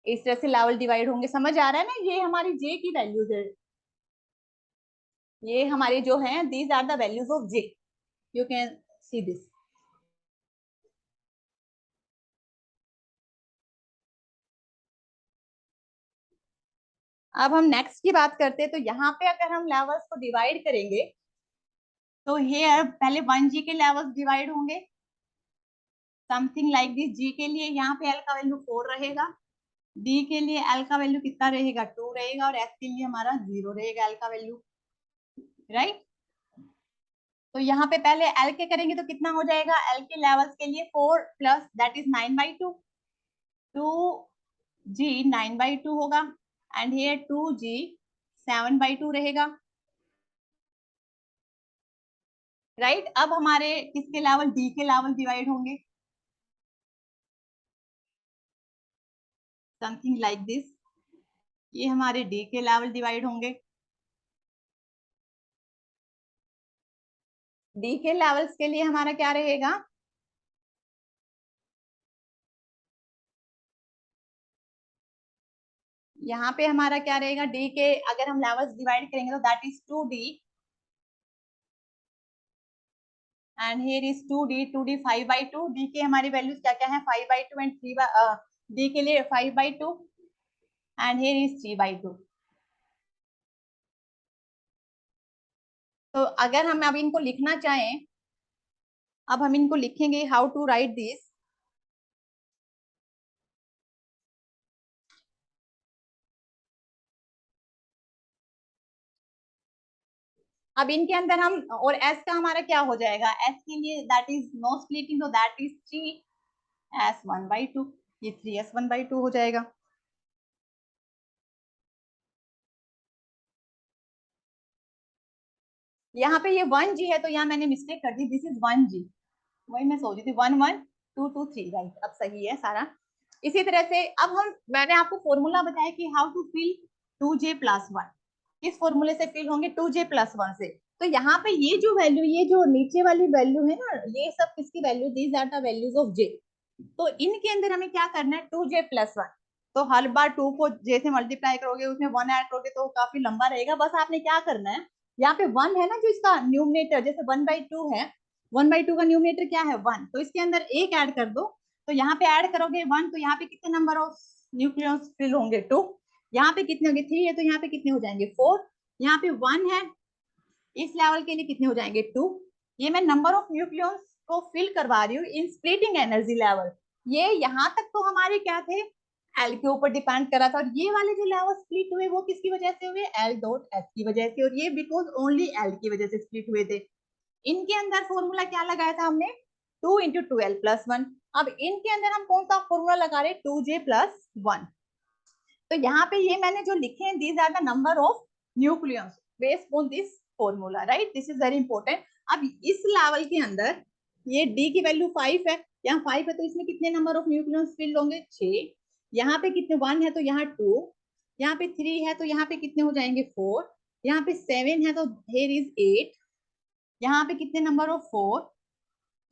इस तरह से लेवल डिवाइड होंगे। समझ आ रहा है ना? ये हमारी j की वैल्यूज है, ये हमारे जो है these are the values of j, you can see this. अब हम नेक्स्ट की बात करते हैं, तो यहाँ पे अगर हम लेवल्स को डिवाइड करेंगे तो हेयर पहले 1g के लेवल्स डिवाइड होंगे, समथिंग लाइक दिस। जी के लिए यहाँ पे एल का वैल्यू 4 रहेगा, डी के लिए एल का वैल्यू कितना रहेगा 2 रहेगा, और एफ के लिए हमारा 0 रहेगा एल का वैल्यू, राइट। तो यहाँ पे पहले एल के करेंगे तो कितना हो जाएगा, एल के लेवल्स के लिए 4 प्लस दैट इज 9/2, 2g 9/2 होगा, एंड हियर 2g 7/2 रहेगा, राइट। अब हमारे किसके लेवल, डी के लेवल डिवाइड होंगे, समथिंग लाइक दिस। ये हमारे डी के लेवल डिवाइड होंगे। डी के लेवल्स के लिए हमारा क्या रहेगा, यहाँ पे हमारा क्या रहेगा, डी के अगर हम लेवल्स डिवाइड करेंगे तो that is 2d, and here is 2d 5/2। D के हमारी वैल्यूज क्या क्या है 5/2 एंड 3, डी के लिए 5/2 एंड हियर इज 3/2। तो अगर हम अब इनको लिखना चाहें, अब हम इनको लिखेंगे, हाउ टू राइट दिस। अब इनके अंदर हम, और एस का हमारा क्या हो जाएगा, एस के लिए दैट इज नो स्प्लिटिंग, तो दैट इज 3s1/2, ये 3s1/2 हो जाएगा। यहाँ पे ये 1g है तो यहाँ मैंने मिस्टेक कर दी, दिस इज 1g, वही मैं सोच रही थी 1 1 2 2 3, राइट, अब सही है सारा। इसी तरह से अब हम, मैंने आपको फॉर्मूला बताया कि हाउ टू फिल 2j+1, किस फॉर्मूले से फिल होंगे 2j+1 से। तो यहाँ पे ये जो वैल्यू, ये जो नीचे वाली वैल्यू है ना, ये सब किसकी value, these are the values of j। तो इनके अंदर हमें क्या करना है 2j+1, तो हर बार 2 को j से मल्टीप्लाई करोगे, उसमें 1 ऐड करोगे तो काफी लंबा रहेगा। बस आपने क्या करना है, यहाँ पे 1 है ना जो इसका न्यूमरेटर, जैसे 1/2 है, 1/2 का न्यूमरेटर क्या है 1, तो इसके अंदर एक ऐड कर दो। तो यहाँ पे ऐड करोगे 1, तो यहाँ पे कितने नंबर ऑफ न्यूक्लियस फिल होंगे 2, यहाँ पे कितने होंगे 3 है, तो यहाँ पे कितने हो जाएंगे 4, यहाँ पे 1 है, इस लेवल के लिए कितने हो जाएंगे 2। ये मैं नंबर ऑफ न्यूक्लियस को फिल करवा रही हूँ इन स्प्लिटिंग एनर्जी लेवल। ये यहाँ तक तो हमारे क्या थे, एल के ऊपर डिपेंड करा था, और ये वाले जो लेवल स्प्लिट हुए वो किसकी वजह से हुए, एल डॉट एस की वजह से, और ये बिकॉज ओनली एल की वजह से स्प्लिट हुए थे। इनके अंदर फॉर्मूला क्या लगाया था हमने, 2 × 12+1। अब इनके अंदर हम कौन सा फॉर्मूला लगा रहे, 2j+1। तो यहाँ पे ये मैंने जो लिखे हैं, these are the number of nucleus based on this formula, right, this is very important. अब इस लेवल के अंदर ये डी की वैल्यू 5 है, यहाँ 5 है तो इसमें कितने नंबर ऑफ न्यूक्लियस फिल होंगे 6, यहाँ पे कितने 1 है तो यहाँ 2, यहाँ पे 3 है तो यहाँ पे कितने हो जाएंगे 4, यहाँ पे 7 है तो here is 8, यहाँ पे कितने नंबर ऑफ 4,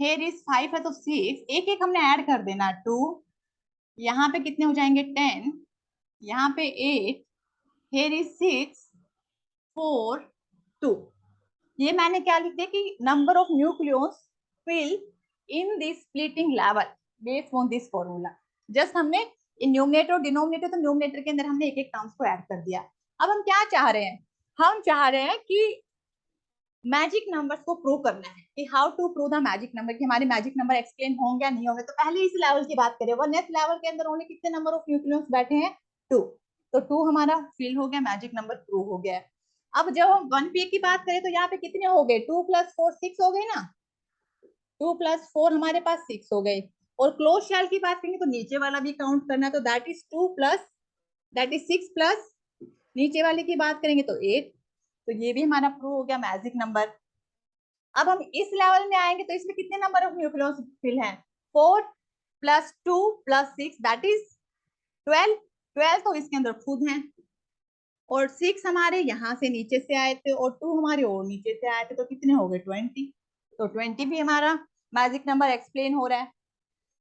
here is 5 है तो 6, एक एक हमने ऐड कर देना 2, यहाँ पे कितने हो जाएंगे 10, यहाँ पे 8, here is 6 4 2। ये मैंने क्या लिख दिया कि number of nucleus fill in this splitting level based on this formula. Just हमने न्यूमरेटर और डिनोमिनेटर, तो न्यूमरेटर के अंदर हमने एक एक टर्म्स को ऐड कर दिया। अब हम क्या चाह रहे हैं, हम चाह रहे हैं कि मैजिक नंबर्स को प्रूव करना है, कि how to prove the magic number, कि हमारे मैजिक नंबर एक्सप्लेन होंगे या नहीं होंगे। तो पहले इस लेवल की बात करें, वन नेक्स्ट लेवल के अंदर ओनली कितने नंबर ऑफ न्यूक्लियस बैठे हैं 2, तो 2 हमारा फिल हो गया, मैजिक नंबर प्रूव हो गया। अब जब हम 1p की बात करें तो यहाँ पे कितने हो गए, 2 + 4 6 हो गए ना, 2 + 4 हमारे पास 6 हो गए। और क्लोज शेल की बात करेंगे तो नीचे वाला भी काउंट करना, तो that is 2 plus that is 6 plus नीचे वाले की बात करेंगे तो 8, तो ये भी हमारा प्रूव हो गया मैजिक नंबर। अब हम इस लेवल में आएंगे तो इसमें कितने नंबर ऑफ न्यूक्लियस फिल हैं, 4 + 2 + 6 दैट इज 12, 12 तो इसके अंदर खुद हैं, और 6 हमारे यहाँ से नीचे से आए थे, और 2 हमारे और नीचे से आए थे, तो कितने हो गए 20। तो 20 भी हमारा मैजिक नंबर एक्सप्लेन हो रहा है।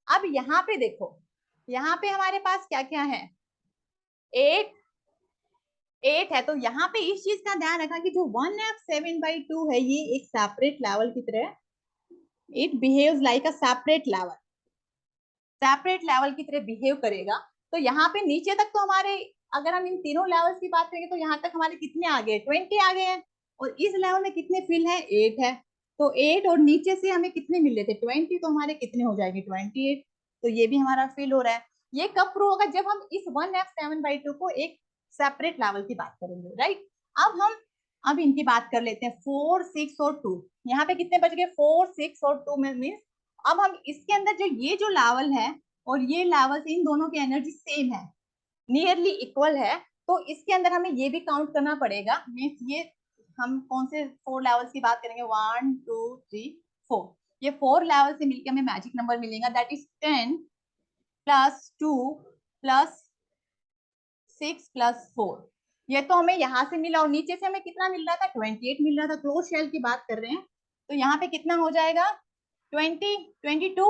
अब यहाँ पे देखो, यहाँ पे हमारे पास क्या क्या है, 8 है, तो यहाँ पे इस चीज का ध्यान रखा कि जो 1f7/2 है ये एक सेपरेट लेवल की तरह, it behaves like a separate level की तरह बिहेव करेगा। तो यहाँ पे नीचे तक तो हमारे, अगर हम इन तीनों लेवल्स की बात करेंगे तो यहाँ तक हमारे कितने आ गए, 20 आ गए हैं, और इस लेवल में कितने फिल है, 8 है। तो 8 और नीचे से हमें कितने मिल रहे थे 20, तो हमारे कितने हो जाएंगे 28। तो ये भी हमारा फिल हो रहा है। ये कब प्रूव होगा, जब हम इस 1f7/2 को एक सेपरेट लेवल की बात करेंगे, राइट। अब इनकी बात कर लेते हैं, 4, 6 और 2। यहाँ पे कितने बच गए, 4, 6 और 2 में मीन्स अब हम इसके अंदर जो ये जो लेवल है और ये लेवल, इन दोनों की एनर्जी सेम है, नियरली इक्वल है, तो इसके अंदर हमें ये भी काउंट करना पड़ेगा। मीन्स ये हम कौन से 4 लेवल्स की बात करेंगे, 1, 2, 3, 4, ये 4 लेवल से मिलकर हमें मैजिक नंबर मिलेगा, that is 10 plus 2 plus 6 plus 4। ये तो हमें यहाँ से मिला, और नीचे से हमें कितना मिल रहा था, 28 मिल रहा था। क्लोज शेल की बात कर रहे हैं, तो यहाँ पे कितना हो जाएगा, 20, 22,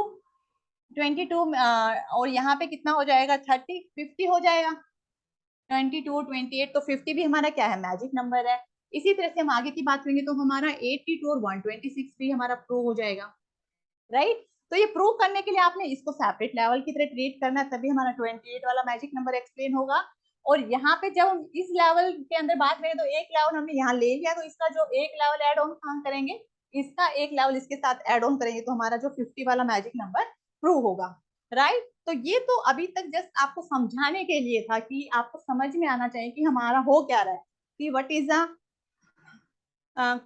22, और यहाँ पे कितना हो जाएगा, 30, 50 हो जाएगा। 22, 28, तो 50 भी हमारा क्या है, मैजिक नंबर है। इसी तरह से हम आगे की बात करेंगे तो हमारा 82 और 126 भी हमारा प्रूव हो जाएगा, राइट। तो ये प्रूव करने के लिए आपने इसको सेपरेट लेवल की तरह ट्रीट करना है, तभी हमारा 28 वाला मैजिक नंबर एक्सप्लेन होगा। और यहाँ पे जब हम इस लेवल के अंदर बात करें तो एक लेवल हमने यहाँ ले लिया, तो इसका जो एक लेवल एड ऑन कहाँ करेंगे, इसका एक लेवल इसके साथ एड ऑन करेंगे, तो हमारा जो 50 वाला मैजिक नंबर प्रूव होगा, राइट। तो ये तो अभी तक जस्ट आपको समझाने के लिए था कि आपको समझ में आना चाहिए कि हमारा हो क्या रहा है, कि what is the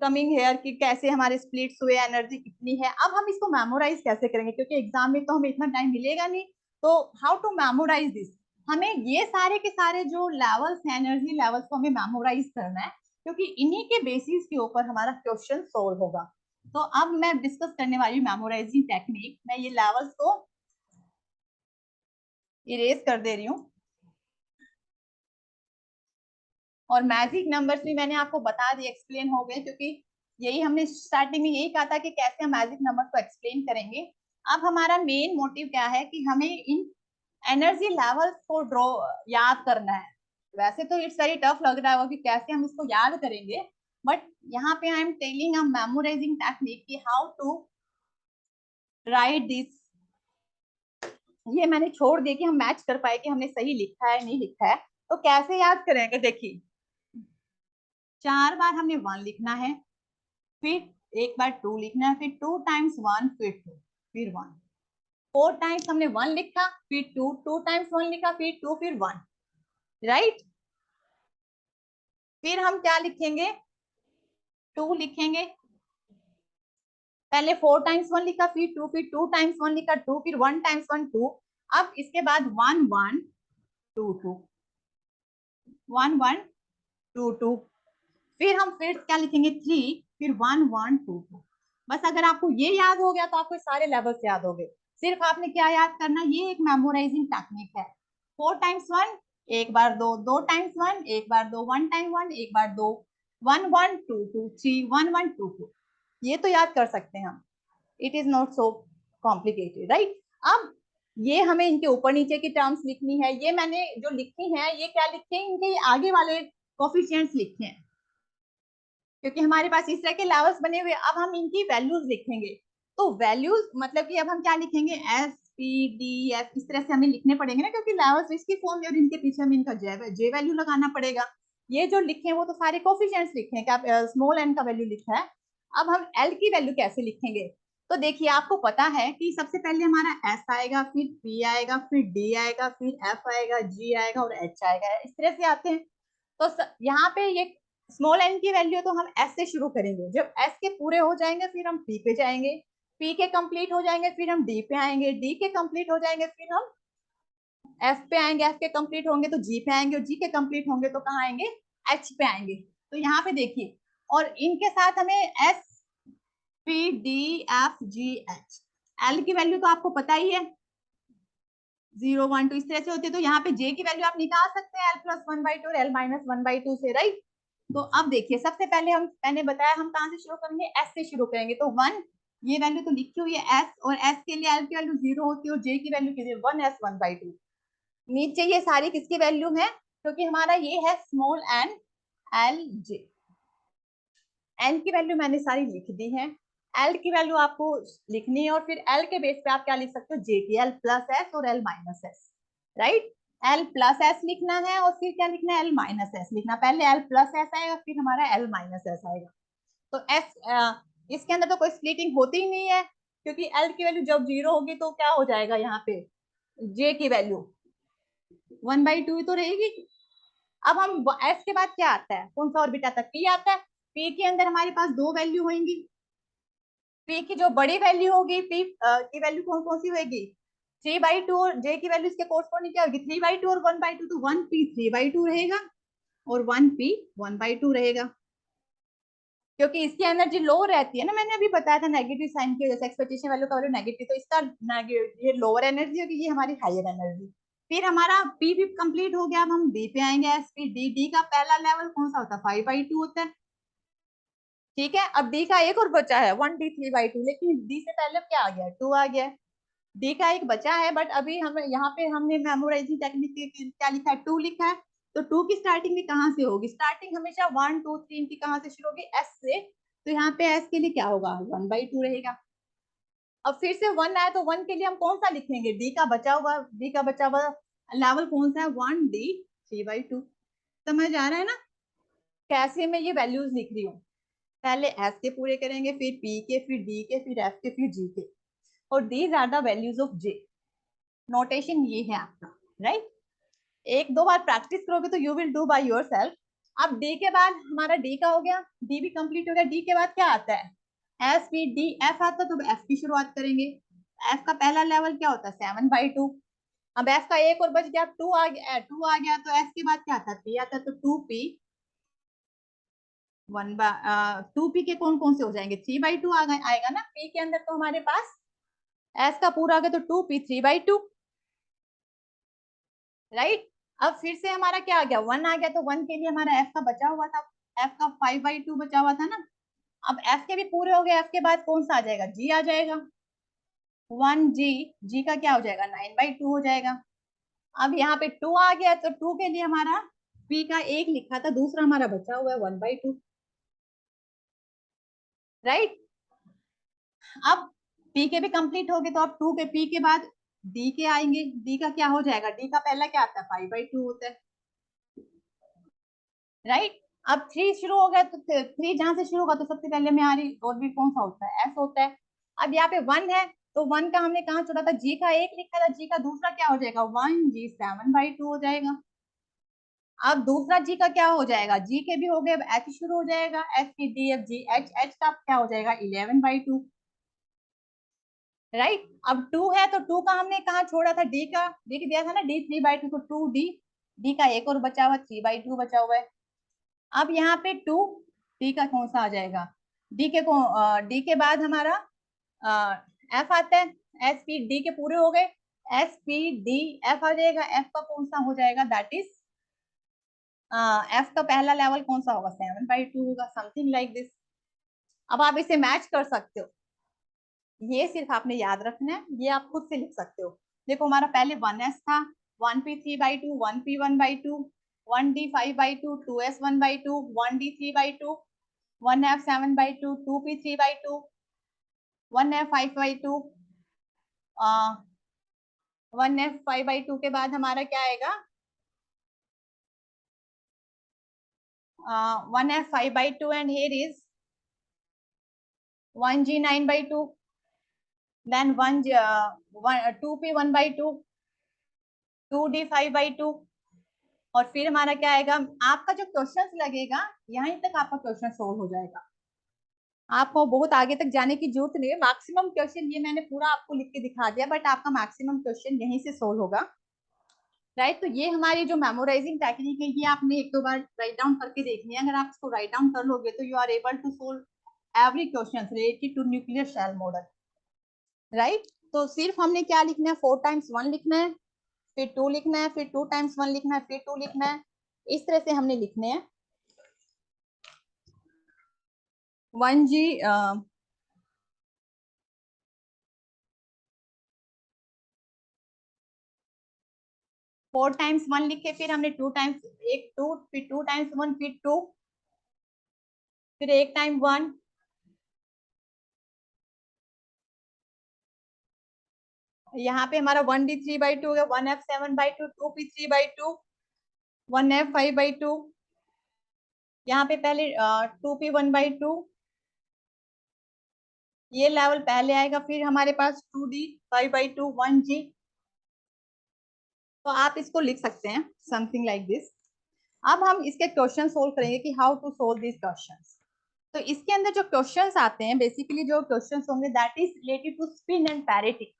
coming here, कि कैसे हमारे स्प्लिट्स हुए, एनर्जी कितनी है। अब हम इसको मेमोराइज कैसे करेंगे, क्योंकि एग्जाम में तो हमें इतना टाइम मिलेगा नहीं, तो हाउ टू मेमोराइज दिस, हमें ये सारे के सारे जो लेवल्स हैं, एनर्जी लेवल्स को हमें मेमोराइज करना है, क्योंकि इन्हीं के बेसिस के ऊपर हमारा क्वेश्चन सोल्व होगा। तो अब मैं डिस्कस करने वाली मेमोराइजिंग टेक्निक, मैं ये लेवल्स को इरेज कर दे रही हूँ, और मैजिक नंबर्स भी मैंने आपको बता दिए, एक्सप्लेन हो गए, क्योंकि यही हमने स्टार्टिंग में यही कहा था कि कैसे हम मैजिक नंबर को एक्सप्लेन करेंगे। अब हमारा मेन मोटिव क्या है कि हमें इन एनर्जी लेवल्स को ड्रॉ याद करना है। वैसे तो इट्स वेरी टफ लग रहा है कि कैसे हम इसको याद करेंगे, बट यहाँ पे I am telling a memorising technique कि हाउ टू राइट दिस। ये मैंने छोड़ दिया कि हम मैच कर पाए कि हमने सही लिखा है नहीं लिखा है। तो कैसे याद करेंगे, देखिए 4 बार हमने 1 लिखना है, फिर एक बार 2 लिखना है, फिर 2 टाइम्स 1, फिर 2, फिर 1, 4 टाइम्स हमने 1 लिखा, फिर 2, 2 टाइम्स 1 लिखा, फिर 2, फिर 1, राइट। फिर हम क्या लिखेंगे, 2 लिखेंगे, पहले 4 टाइम्स 1 लिखा, फिर 2, फिर 2 टाइम्स 1 लिखा, 2, फिर 1 टाइम्स 1, 2। अब इसके बाद 1, 1, 2, 2, 1, 1, 2, 2। फिर हम फिर क्या लिखेंगे, 3, फिर 1, 1, 2, 2। बस अगर आपको ये याद हो गया तो आपको सारे लेवल्स याद हो गए। सिर्फ आपने क्या याद करना, ये एक मेमोराइजिंग टेक्निक है। 4 टाइम्स 1, एक बार 2, 2 टाइम्स 1, एक बार 2, 1 टाइम 1, एक बार 2, 1, 1, 2, 2, 3, 1, 1, 2, 2। ये तो याद कर सकते हैं हम, it is not so complicated, right. अब ये हमें इनके ऊपर नीचे की टर्म्स लिखनी है। ये मैंने जो लिखी है ये क्या लिखे हैं, इनके आगे वाले कोफिशिएंट्स लिखे हैं, क्योंकि हमारे पास इस तरह के लेवल्स बने हुए। अब हम इनकी वैल्यूज लिखेंगे, तो वैल्यूज मतलब कि अब हम क्या लिखेंगे, एस पी डी एफ, इस तरह से हमें लिखने पड़ेंगे ना, क्योंकि लेवल्स इसकी फॉर्म में और इनके पीछे हमें इनका जे वैल्यू लगाना पड़ेगा। ये जो लिखे हैं वो तो सारे कोफिशिएंट्स लिखे हैं, क्या स्मॉल एन का वैल्यू लिखा है। अब हम एल की वैल्यू कैसे लिखेंगे, तो देखिए आपको पता है कि सबसे पहले हमारा एस आएगा, फिर पी आएगा, फिर डी आएगा, फिर एफ आएगा, जी आएगा और एच आएगा, इस तरह से आते हैं। तो यहाँ पे ये स्मॉल एन की वैल्यू तो हम एस से शुरू करेंगे, जब एस के पूरे हो जाएंगे फिर हम पी पे जाएंगे, पी के कंप्लीट हो जाएंगे फिर हम डी पे आएंगे, डी के कंप्लीट हो जाएंगे फिर हम एफ पे आएंगे, एफ के कंप्लीट होंगे तो जी पे आएंगे, और जी के कंप्लीट होंगे तो कहाँ आएंगे, एच पे आएंगे। तो यहाँ पे देखिए, और इनके साथ हमें S P D F G H, L की वैल्यू तो आपको पता ही है, 0 1 2 इस तरह से होती है। तो यहाँ पे जे की वैल्यू आप निकाल सकते हैं l+1/2 और l-1/2 से, राइट। तो अब देखिए सबसे पहले मैंने बताया हम कहाँ से शुरू करेंगे, एस से शुरू करेंगे। तो 1 ये वैल्यू तो लिखी हुई है एस, और एस के लिए एल की वैल्यू 0 होती है और जे की वैल्यू कितनी 1s1/2। नीचे ये सारी किसकी वैल्यू है, क्योंकि हमारा ये है small n l j. N की वैल्यू मैंने सारी लिख दी है, एल की वैल्यू आपको लिखनी है, और फिर एल के बेस पे आप क्या लिख सकते हो, जे की l+s और l-s, राइट। l+s लिखना है और फिर क्या लिखना है, l-s लिखना। पहले l+s आएगा फिर हमारा l-s आएगा। तो s इसके अंदर तो कोई स्प्लिटिंग होती ही नहीं है, क्योंकि l की वैल्यू जब 0 होगी तो क्या हो जाएगा, यहाँ पे j की वैल्यू 1/2 तो रहेगी। अब हम s के बाद क्या आता है, कौन सा ऑर्बिट आता है, p आता है। p के अंदर हमारे पास दो वैल्यू होंगी। p की जो बड़ी वैल्यू होगी, p की वैल्यू कौन कौन सी होगी, 3/2, और j की वैल्यू इसके कोरस्पॉन्डिंग क्या होगी, 3/2 और 1/2। तो 1p 3/2 रहेगा और 1p 1/2 रहेगा, क्योंकि इसकी एनर्जी लो रहती है ना, मैंने अभी बताया था नेगेटिव साइन की वजह से, एक्सपेक्टेशन वैल्यू का वैल्यू नेगेटिव, तो इसका ये लोअर एनर्जी होगी, ये हमारी हायर एनर्जी। फिर हमारा p भी कंप्लीट हो गया। अब हम d पे आएंगे, एस पी डी। डी का पहला लेवल कौन सा होता है, 5/2 होता है, ठीक है। अब डी का एक और बचा है 1d 3/2, लेकिन डी से पहले क्या आ गया, 2 आ गया। डी का एक बचा है, बट अभी हम यहाँ पे हमने मेमोराइजिंग टेक्निक क्या लिखा है, 2 लिखा है। तो 2 की स्टार्टिंग भी कहाँ से होगी, स्टार्टिंग हमेशा 1 2 3 की कहाँ से शुरू होगी, एस से। तो यहाँ पे एस के लिए क्या होगा, 1/2 रहेगा। अब फिर से 1 आया तो 1 के लिए हम कौन सा लिखेंगे, डी का बचा हुआ लेवल कौन सा है, 1d 3/2। समझ आ रहा है ना कैसे मैं ये वैल्यूज लिख रही हूँ। पहले एस के पूरे करेंगे, फिर पी के, फिर डी के, फिर एफ के, फिर जी के, और these are the values of J. Notation ये है आपका, राइट। एक दो बार प्रैक्टिस करोगे तो you will do by yourself. अब डी के बाद हमारा डी का हो गया, डी भी कंप्लीट हो गया। डी के बाद क्या आता है, एस पी डी एफ आता है, तो एफ की शुरुआत करेंगे। एफ का पहला लेवल क्या होता है, 7/2। अब एफ का एक और बच गया, 2 आ गया, 2 आ गया, तो एफ के बाद क्या आता है, पी आता है। तो 2p 2p के कौन कौन से हो जाएंगे, 3/2 आएगा ना p के अंदर। तो हमारे पास एस का पूरा आ गया, तो 2p 3/2, राइट। अब फिर से हमारा क्या आ गया, 1 आ गया। तो 1 के लिए हमारा एफ का बचा हुआ था, एफ का 5/2 बचा हुआ था ना। अब एफ के भी पूरे हो गए, एफ के बाद कौन सा आ जाएगा, जी आ जाएगा, 1g। जी का क्या हो जाएगा, 9/2 हो जाएगा। अब यहाँ पे 2 आ गया, तो 2 के लिए हमारा p का एक लिखा था, दूसरा हमारा बचा हुआ है 1/2, राइट। अब p के भी कंप्लीट हो गए, तो अब 2 के p के बाद d के आएंगे। d का क्या हो जाएगा, d का पहला क्या आता है, 5/2 होता है, राइट। अब 3 शुरू हो गया, तो 3 जहां से शुरू होगा तो सबसे पहले में आ रही ऑर्बिट कौन सा होता है, एस होता है। अब यहाँ पे 1 है, तो 1 का हमने कहा छोड़ा था, जी का एक लिखा था, जी का दूसरा क्या हो जाएगा, 1g 7/2 हो जाएगा। अब दूसरा जी का क्या हो जाएगा, जी के भी हो गए, अब एच शुरू हो जाएगा, एच की D F G H, H का क्या हो जाएगा, 11/2, राइट। अब 2 है, तो 2 का हमने कहा छोड़ा था, डी का, डी दिया था ना, डी 3/2, तो 2d, डी का एक और बचा हुआ 3/2 बचा हुआ है। अब यहाँ पे 2 डी का कौन सा आ जाएगा, डी के बाद हमारा एफ आता है, एस पी डी के पूरे हो गए, एस पी डी एफ आ जाएगा। एफ का कौन सा हो जाएगा, दैट इज एफ का पहला लेवल कौन सा होगा, 7/2 होगा, समथिंग लाइक दिस। अब आप इसे मैच कर सकते हो, ये सिर्फ आपने याद रखना है, ये आप खुद से लिख सकते हो। देखो हमारा पहले 1s था, 1p 3/2, 1p 1/2, 1d 5/2, 2s 1/2, 1d 3/2, 1f 7/2, 2p 3/2, 1f 5/2, 1f 5/2 के बाद हमारा क्या आएगा, 1f 5/2, and here is 1g 9/2, then 2p 1/2, 2d 5/2, और फिर हमारा क्या आएगा, आपका जो क्वेश्चंस लगेगा यहीं तक आपका क्वेश्चन सोल्व हो जाएगा। आपको बहुत आगे तक जाने की जरूरत नहीं है। मैक्सिमम क्वेश्चन ये मैंने पूरा आपको लिख के दिखा दिया, बट आपका मैक्सिमम क्वेश्चन यहीं से सोल्व होगा, राइट। तो ये हमारी जो मेमोराइजिंग टेक्निक है, ये आपने एक दो बार राइट डाउन करके देखनी है। अगर आप इसको राइट डाउन कर लोगे तो you are able to solve every question related to nuclear shell model, right. तो सिर्फ हमने क्या लिखना है, 4 times 1 लिखना है, फिर 2 लिखना है, फिर 2 टाइम्स 1 लिखना है, फिर 2 लिखना है, इस तरह से हमने लिखने हैं। 1G 4 टाइम्स 1 लिखे, फिर हमने 2 टाइम्स, एक 2, फिर 2 टाइम्स 1, फिर 2, फिर 1 टाइम 1, यहाँ पे हमारा 1D 3/2 है, 1F 7/2, 2P 3/2, 1F 5/2, यहाँ पे पहले 2P 1/2, ये लेवल पहले आएगा, फिर हमारे पास 2D 5/2, 1G। तो आप इसको लिख सकते हैं समथिंग लाइक दिस। अब हम इसके क्वेश्चन सोल्व करेंगे कि how to solve this questions. तो इसके अंदर जो क्वेश्चंस आते हैं, बेसिकली जो क्वेश्चंस होंगे that is related to spin and parity.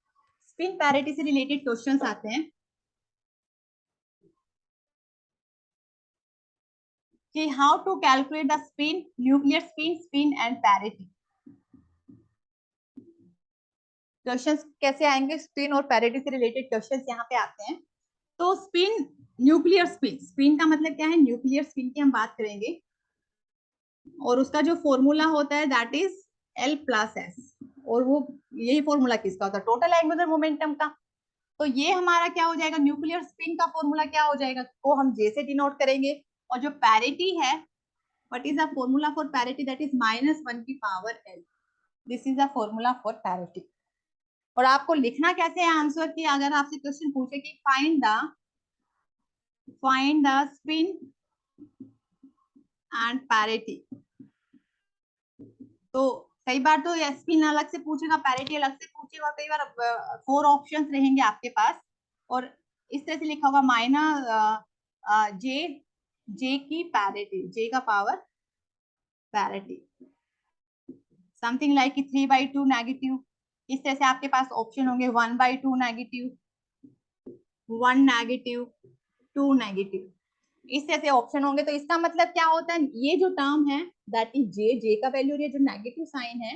Spin parity से रिलेटेड क्वेश्चंस आते हैं कि how to calculate the spin, nuclear spin, spin and parity. Questions कैसे आएंगे, स्पिन और पैरिटी से रिलेटेड क्वेश्चंस यहाँ पे आते हैं। तो स्पिन, न्यूक्लियर स्पिन, स्पिन का मतलब क्या है, न्यूक्लियर स्पिन की हम बात करेंगे, और उसका जो फॉर्मूला होता है दैट इज L+S। और वो यही फॉर्मूला किसका होता है, टोटल एंगुलर मोमेंटम का। तो ये हमारा क्या हो जाएगा, न्यूक्लियर स्पिन का फॉर्मूला क्या हो जाएगा, को हम J से डिनोट करेंगे। और जो पैरिटी है, what is the formula for parity, that is -1 की power L। This is the formula for parity. और आपको लिखना कैसे है आंसर की, अगर आपसे क्वेश्चन पूछे कि find the spin and parity, तो कई बार तो स्पिन अलग से पूछेगा, पैरिटी अलग से पूछेगा, कई बार 4 ऑप्शंस रहेंगे आपके पास, और इस तरह से लिखा होगा जे, जे की पैरिटी, जे का power parity, something like 3/2 negative. इस तरह से आपके पास ऑप्शन होंगे 1/2 नेगेटिव, 1 नेगेटिव, 2 नेगेटिव, इस तरह से ऑप्शन होंगे। तो इसका मतलब क्या होता है, ये जो टर्म है दैट इज जे, जे का वैल्यू, ये जो नेगेटिव साइन है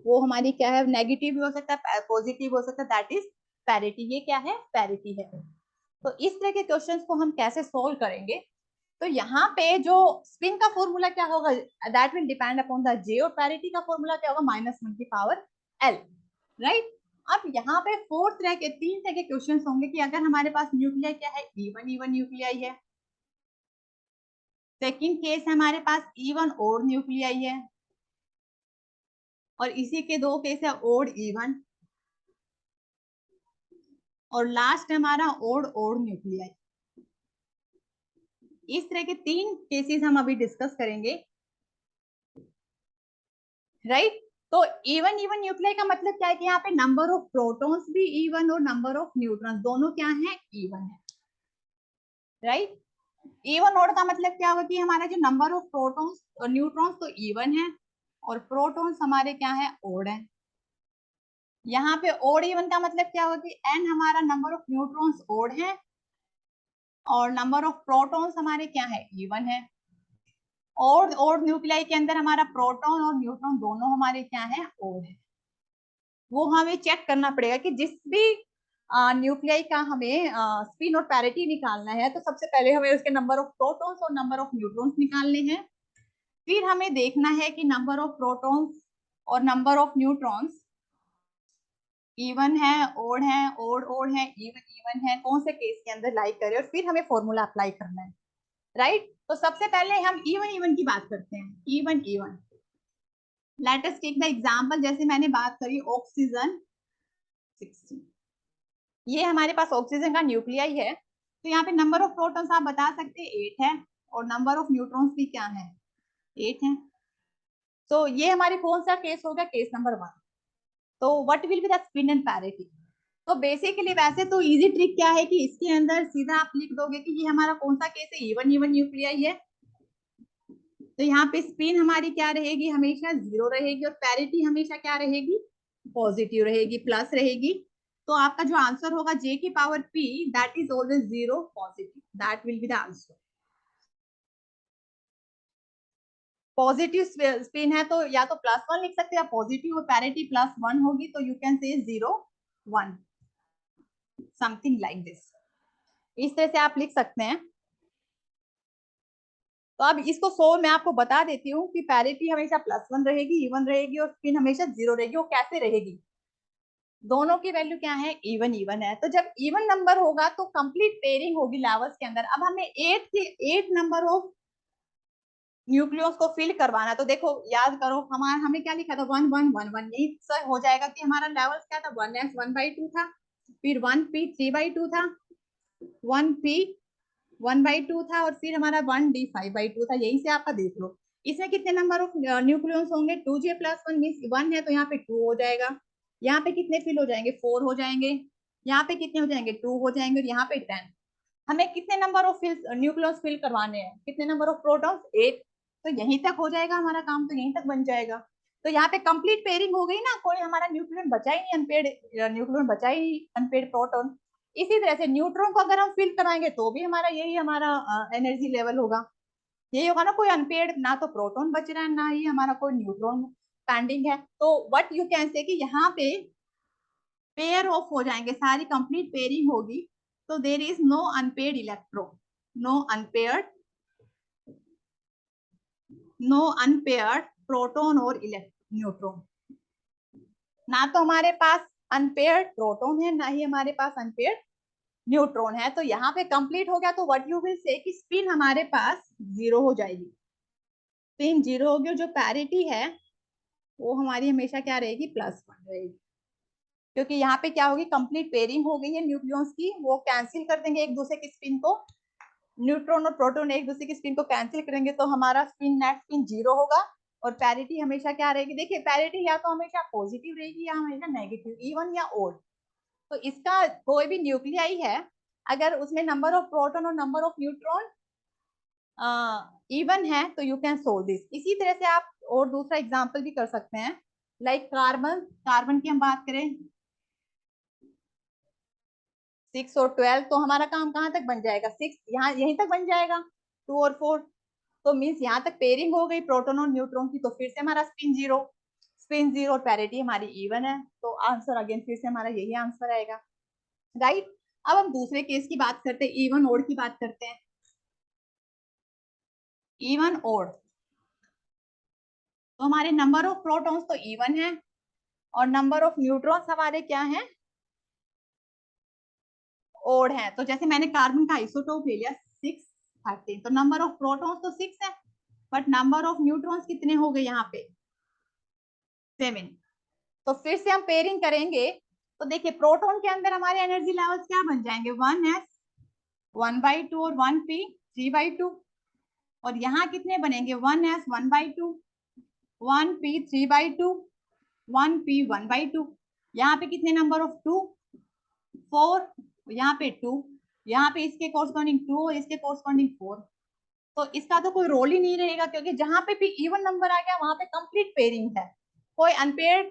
वो हमारी क्या है, नेगेटिव भी हो सकता है, पॉजिटिव हो सकता है, दैट इज पैरिटी। ये क्या है, पैरिटी है। तो इस तरह के क्वेश्चंस को हम कैसे सोल्व करेंगे, तो यहाँ पे जो स्पिन का फॉर्मूला क्या होगा, that will depend upon the J, और पैरिटी का फॉर्मूला क्या होगा, -1 की पावर L, राइट। अब यहाँ पे 3 तरह के क्वेश्चंस होंगे कि अगर हमारे पास न्यूक्लियाई क्या है, इवन न्यूक्लियाई है। सेकंड केस हमारे पास इवन ओड न्यूक्लियाई है, और इसी के 2 केस है ओड इवन, और लास्ट हमारा ओड ओड न्यूक्लियाई। इस तरह के 3 केसेस हम अभी डिस्कस करेंगे, राइट। तो इवन न्यूक्लियाई का मतलब क्या है कि यहाँ पे नंबर ऑफ प्रोटॉन्स भी इवन और नंबर ऑफ न्यूट्रॉन्स दोनों क्या है, इवन है, राइट। इवन ओड का मतलब क्या होगा कि हमारा जो नंबर ऑफ प्रोटॉन्स और न्यूट्रॉन्स तो इवन है, और प्रोटॉन्स हमारे क्या है, ओड है। यहाँ पे ओड इवन का मतलब क्या होगा कि n हमारा नंबर ऑफ न्यूट्रॉन्स ओड है, और नंबर ऑफ प्रोटॉन्स हमारे क्या है, इवन है। और न्यूक्लियाई के अंदर हमारा प्रोटॉन और न्यूट्रॉन दोनों हमारे क्या है, ओड है। वो हमें चेक करना पड़ेगा कि जिस भी न्यूक्लियाई का हमें स्पिन और पैरिटी निकालना है, तो सबसे पहले हमें उसके नंबर ऑफ प्रोटॉन्स और नंबर ऑफ न्यूट्रॉन्स निकालने हैं। फिर हमें देखना है कि नंबर ऑफ प्रोटॉन्स और नंबर ऑफ न्यूट्रॉन्स इवन है, ओड है, ओड है, इवन इवन है, कौन से केस के अंदर लाइक करें, और फिर हमें फॉर्मूला अप्लाई करना है, राइट। तो सबसे पहले हम इवन की बात करते हैं, even. Let us take the example, जैसे मैंने बात करी ऑक्सीजन 16, ये हमारे पास ऑक्सीजन का न्यूक्लियाई है। तो यहाँ पे नंबर ऑफ प्रोटॉन्स आप बता सकते हैं 8 है, और नंबर ऑफ न्यूट्रॉन्स भी क्या है, 8 है। तो ये हमारे कौन सा केस होगा, केस नंबर 1। तो what will be the spin and parity. तो बेसिकली वैसे तो इजी ट्रिक क्या है कि इसके अंदर सीधा आप लिख दोगे कि ये हमारा कौन सा केस है, इवन न्यूक्लियाई है। तो यहाँ पे स्पिन हमारी क्या रहेगी, हमेशा 0 रहेगी, और पैरिटी हमेशा क्या रहेगी, पॉजिटिव रहेगी, प्लस रहेगी। तो आपका जो आंसर होगा J की power P, that is always 0 positive, that will be the answer. Positive spin है तो या तो +1 लिख सकते हैं, या पॉजिटिव और पैरिटी +1 होगी तो you can say 0 1, something like this. इस तरह से आप लिख सकते हैं। तो अब इसको सोल्व मैं आपको बता देती हूँ कि पैरिटी हमेशा +1 रहेगी, इवन रहेगी, और स्पिन हमेशा 0 रहेगी। वो कैसे रहेगी? दोनों की वैल्यू क्या है? इवन इवन है। तो जब इवन नंबर होगा तो कंप्लीट पेयरिंग होगी लेवल्स के अंदर। अब हमें 8 नंबर ऑफ न्यूक्लियस को फिल करवाना। तो देखो याद करो, हमें क्या लिखा था? 1 1 1 1। यही से हो जाएगा कि हमारा लेवल्स क्या था? 1s 1/2 था, फिर 1p 3/2 था, 1p 1/2 था, और फिर हमारा 1d 5/2 था। यही से आपका देख लो। इसमें कितने नंबर ऑफ न्यूक्लियस होंगे? 2j + 1 मींस 1 है, तो यहाँ पे 2 हो जाएगा। यहाँ पे कितने फिल हो जाएंगे? 4 हो जाएंगे। यहाँ पे कितने हो जाएंगे? 2 हो जाएंगे, और यहाँ पे 10। हमें कितने नंबर ऑफ न्यूक्लियस फिल करवाने हैं? कितने नंबर ऑफ प्रोटॉन्स? 8। तो यहीं तक हो जाएगा हमारा काम, तो यहीं तक बन जाएगा। तो यहाँ पे कंप्लीट पेयरिंग हो गई ना, कोई हमारा न्यूक्लियन बचा ही नहीं, अनपेड न्यूक्लियन बचा ही नहीं, अनपेड प्रोटॉन। इसी तरह से न्यूट्रॉन को अगर हम फिल कराएंगे तो भी हमारा यही हमारा एनर्जी लेवल होगा। यही होगा ना, कोई अनपेड, ना तो प्रोटॉन बच रहा है, ना ही हमारा कोई न्यूट्रॉन पेंडिंग है। तो व्हाट यू कैन से कि यहाँ पे पेयर ऑफ हो जाएंगे, सारी कंप्लीट पेयरिंग होगी। तो there is no unpaid electron, no unpaired, no unpaired proton और न्यूट्रॉन। ना तो हमारे पास अनपेयर्ड प्रोटॉन है, ना ही हमारे पास अनपेयर्ड न्यूट्रॉन है। तो यहाँ पे कंप्लीट हो गया। तो व्हाट यू विल से कि स्पिन हमारे पास 0 हो जाएगी, स्पिन 0 होगी, और जो पैरिटी है वो हमारी हमेशा क्या रहेगी? +1 रहेगी। क्योंकि यहाँ पे क्या होगी? कंप्लीट पेयरिंग हो गई है न्यूक्लियस की, वो कैंसिल कर देंगे एक दूसरे की स्पिन को। न्यूट्रॉन और प्रोटॉन एक दूसरे की स्पिन को कैंसिल करेंगे, तो हमारा स्पिन नेट स्पिन 0 होगा। और पैरिटी हमेशा क्या रहेगी? देखिए पैरिटी या तो हमेशा पॉजिटिव रहेगी या हमेशा नेगेटिव, इवन या ओड। तो इसका कोई भी न्यूक्लियाई है, अगर उसमें नंबर ऑफ प्रोटॉन और नंबर ऑफ न्यूट्रॉन इवन है, तो यू कैन सोल्व दिस। इसी तरह से आप और दूसरा एग्जांपल भी कर सकते हैं, लाइक कार्बन। कार्बन की हम बात करें, 6 और 12, तो हमारा काम कहाँ तक बन जाएगा? 6 यहाँ यहीं तक बन जाएगा, 2 और 4। तो मीन्स यहाँ तक पेयरिंग हो गई प्रोटॉन और न्यूट्रॉन की, तो फिर से हमारा स्पिन 0, स्पिन 0 और पैरिटी हमारी इवन है। तो आंसर अगेन फिर से हमारा यही आंसर आएगा, राइट। अब हम दूसरे केस की बात करते हैं, इवन ओड की बात करते हैं। इवन ओड, तो हमारे नंबर ऑफ प्रोटॉन्स तो इवन है, और नंबर ऑफ न्यूट्रॉन्स हमारे क्या है? ओड है। तो जैसे मैंने कार्बन का आइसोटोप ले लिया 6 13, तो नंबर ऑफ प्रोटॉन्स तो 6 है, बट नंबर ऑफ न्यूट्रॉन्स कितने हो गए यहाँ पे? 7। तो फिर से हम पेयरिंग करेंगे, तो देखिए प्रोटॉन के अंदर हमारे एनर्जी लेवल्स क्या बन जाएंगे? 1s 1/2 और 1p 3/2। और यहाँ कितने बनेंगे? 1s 1/2, 1p 3/2, 1p 1/2। यहाँ पे कितने नंबर ऑफ 2? 4, यहाँ पे 2, यहाँ पे इसके कोरस्पॉन्डिंग 2 और इसके कोरस्पॉन्डिंग 4। तो इसका तो कोई रोल ही नहीं रहेगा, क्योंकि जहां पे भी इवन नंबर आ गया वहां पे कंप्लीट पेयरिंग है, कोई अनपेयर्ड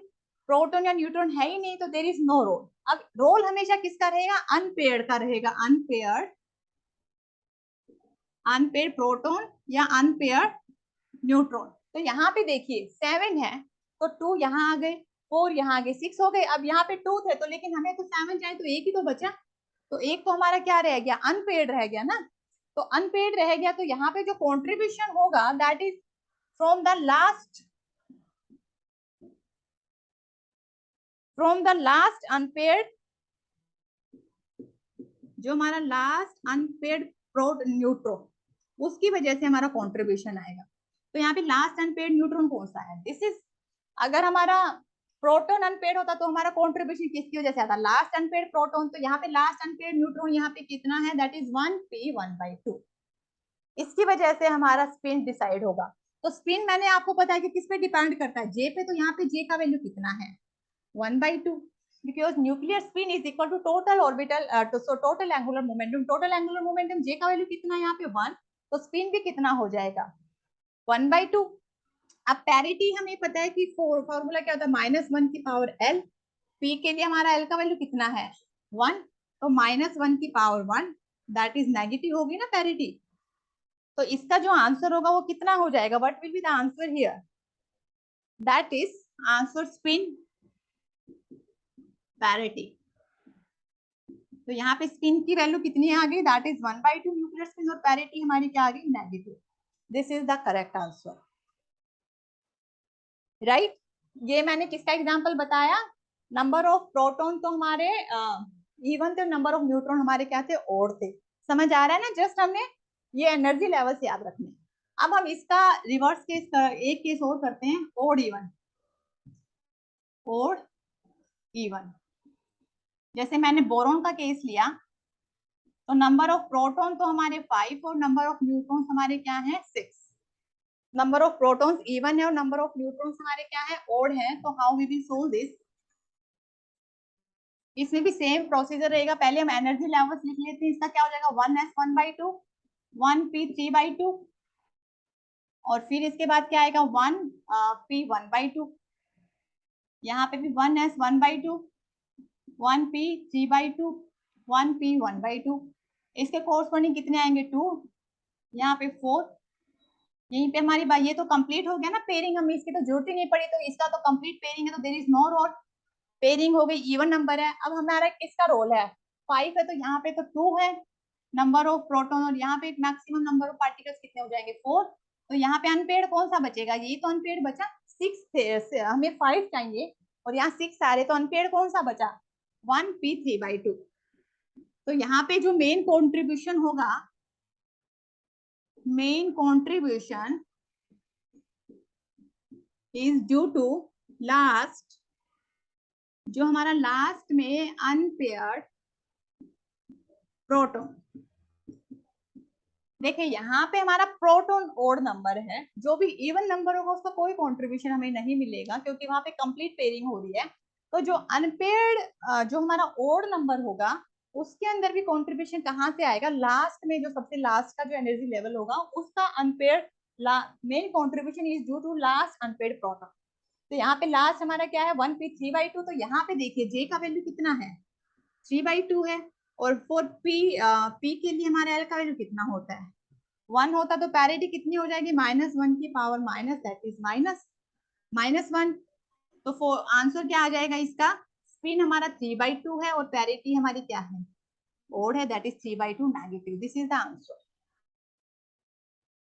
प्रोटॉन या न्यूट्रॉन है ही नहीं, तो देयर इज नो रोल। अब रोल हमेशा किसका रहेगा? अनपेयर्ड का रहेगा, अनपेयर्ड, अनपेयर्ड प्रोटॉन या अनपेयर्ड न्यूट्रॉन। तो यहाँ पे देखिए 7 है, तो 2 यहाँ आ गए, 4 यहाँ आ गए, 6 हो गए। अब यहाँ पे 2 थे, तो लेकिन हमें तो 7 चाहिए, तो एक ही तो बचा। तो एक तो हमारा क्या रह गया? अनपेड रह गया ना। तो अनपेड रह गया, तो यहाँ पे जो कॉन्ट्रीब्यूशन होगा that is from the last, from the last unpaid, जो हमारा लास्ट अनपेड प्रोट न्यूट्रॉन, उसकी वजह से हमारा कॉन्ट्रीब्यूशन आएगा। तो यहाँ पे लास्ट अनपेड न्यूट्रॉन कौन सा है? दिस इज, अगर हमारा प्रोटॉन अनपेड होता तो हमारा कॉन्ट्रीब्यूशन किसकी वजह से आता? Last unpaid proton. तो यहाँ पे लास्ट अनपेड न्यूट्रॉन यहाँ पे कितना है? That is 1p 1/2। इसकी वजह से हमारा स्पिन डिसाइड होगा। तो स्पिन मैंने आपको पता है कि किस पे डिपेंड करता है? जे पे। तो यहाँ पे जे का वैल्यू कितना है? 1/2, because nuclear spin is equal to total orbital so total angular momentum, total angular momentum j का वैल्यू कितना है यहाँ पे? 1। तो स्पिन भी कितना हो जाएगा? 1/2। अब पैरिटी हमें पता है कि फॉर्मूला क्या होता है? -1 की पावर l। p के लिए हमारा l का वैल्यू कितना है? 1। तो -1 की पावर 1, दैट इज नेगेटिव होगी ना पैरिटी। तो इसका जो आंसर होगा वो कितना हो जाएगा? What will be the answer here? That is answer spin parity. तो यहाँ पे स्पिन की वैल्यू कितनी आ गई, दैट इज 1/2 न्यूक्लियर स्पिन, और पैरिटी हमारी क्या आ गई, negative. This is the correct answer, right. ये मैंने किसका एग्जांपल बताया, नंबर ऑफ प्रोटॉन तो हमारे इवन थे, नंबर ऑफ न्यूट्रॉन हमारे क्या थे, ओड थे। समझ आ रहा है ना, जस्ट हमें ये एनर्जी लेवल्स याद रखने। अब हम इसका रिवर्स केस एक केस और करते हैं, ओड इवन। ओड इवन, जैसे मैंने बोरॉन का केस लिया, तो नंबर ऑफ प्रोटॉन तो हमारे 5 और नंबर ऑफ न्यूट्रॉन्स हमारे क्या है, 6। नंबर ऑफ प्रोटॉन्स इवन है और नंबर ऑफ न्यूट्रॉन्स हमारे क्या है, ओड है। तो how we will solve this, इसमें भी सेम प्रोसीजर रहेगा। पहले हम एनर्जी लेवल्स लिख लेते हैं, इसका क्या हो जाएगा, 1s 1/2, 1p 3/2, और फिर इसके बाद क्या आएगा, 1p 1/2, यहाँ पे भी 1s 1/2, 1p 3/2, 1p 1/2। इसके कोर्सपोंडिंग कितने आएंगे, 2, यहाँ पे 4, यहीं पे हमारी बात, ये तो कंप्लीट हो गया ना पेयरिंग, हमें इसकी तो जरूरत ही नहीं पड़ी, तो इसका तो कंप्लीट पेयरिंग है, तो there is no role, pairing हो गई, इवन नंबर है। अब हमारा किसका रोल है, 5 है, तो यहाँ पे तो 2 है नंबर ऑफ प्रोटॉन, और यहाँ पे मैक्सिमम नंबर ऑफ पार्टिकल्स कितने हो जाएंगे, 4। तो यहाँ पे अनपेड कौन सा बचेगा, ये तो अनपेड बचा, 6 थे, हमें 5 चाहिए और यहाँ 6 आ रहे, तो अनपेड कौन सा बचा, 1p 3/2। तो यहाँ पे जो मेन कॉन्ट्रीब्यूशन होगा, main contribution is due to last, जो हमारा लास्ट में अनपेयर्ड प्रोटॉन। देखिए यहाँ पे हमारा प्रोटॉन ओड नंबर है, जो भी इवन नंबर होगा उसका कोई कंट्रीब्यूशन हमें नहीं मिलेगा, क्योंकि वहां पे कंप्लीट पेयरिंग हो रही है। तो जो अनपेयर्ड जो हमारा ओड नंबर होगा, उसके अंदर भी कंट्रीब्यूशन कहाँ से आएगा, लास्ट में जो सबसे लास्ट का जो एनर्जी लेवल होगा उसका unpaired main contribution is due to last unpaired proton. तो यहाँ पे लास्ट हमारा क्या है, 1p 3/2। तो यहाँ पे देखिए जे का वैल्यू कितना है, 3/2 है, और फॉर पी के लिए हमारे एल का वैल्यू कितना होता है, 1 होता, तो पैरिटी कितनी हो जाएगी, -1 की पावर माइनस, दैट इज -1। तो आंसर क्या आ जाएगा इसका, स्पिन हमारा 3/2 है और पैरिटी हमारी क्या है, ओड है, that is 3/2 negative. This is the answer,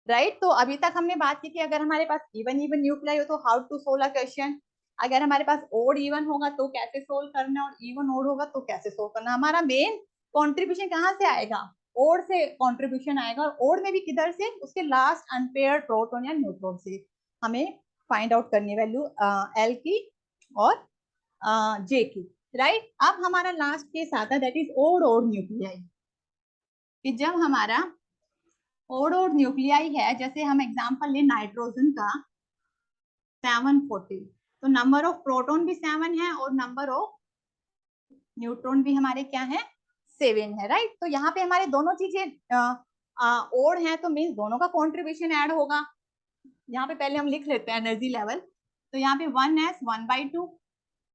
right. तो अभी तक हमने बात की कि अगर हमारे पास इवन इवन न्यूक्लियाई हो तो how to solve a question, अगर हमारे पास ओड इवन होगा तो कैसे सोल्व करना, और इवन ओड होगा तो कैसे सोल्व करना। हमारा मेन कंट्रीब्यूशन कहाँ से आएगा, ओड से कंट्रीब्यूशन आएगा, और ओड में भी किधर से, उसके लास्ट अनपेयर्ड प्रोटॉन या न्यूट्रॉन से हमें फाइंड आउट करनी वैल्यू एल की और जे की, राइट। अब हमारा लास्ट केस आता है, that is odd odd nuclei, कि जब हमारा ओड ओड न्यूक्लियाई है, जैसे हम एग्जांपल ले नाइट्रोजन का 740, तो नंबर ऑफ प्रोटॉन भी 7 है और नंबर ऑफ न्यूट्रॉन भी हमारे क्या है, 7 है, राइट। तो यहाँ पे हमारे दोनों चीजें ओड है, तो मीन्स दोनों का कॉन्ट्रीब्यूशन ऐड होगा। यहाँ पे पहले हम लिख लेते हैं एनर्जी लेवल, तो यहाँ पे 1s 1/2,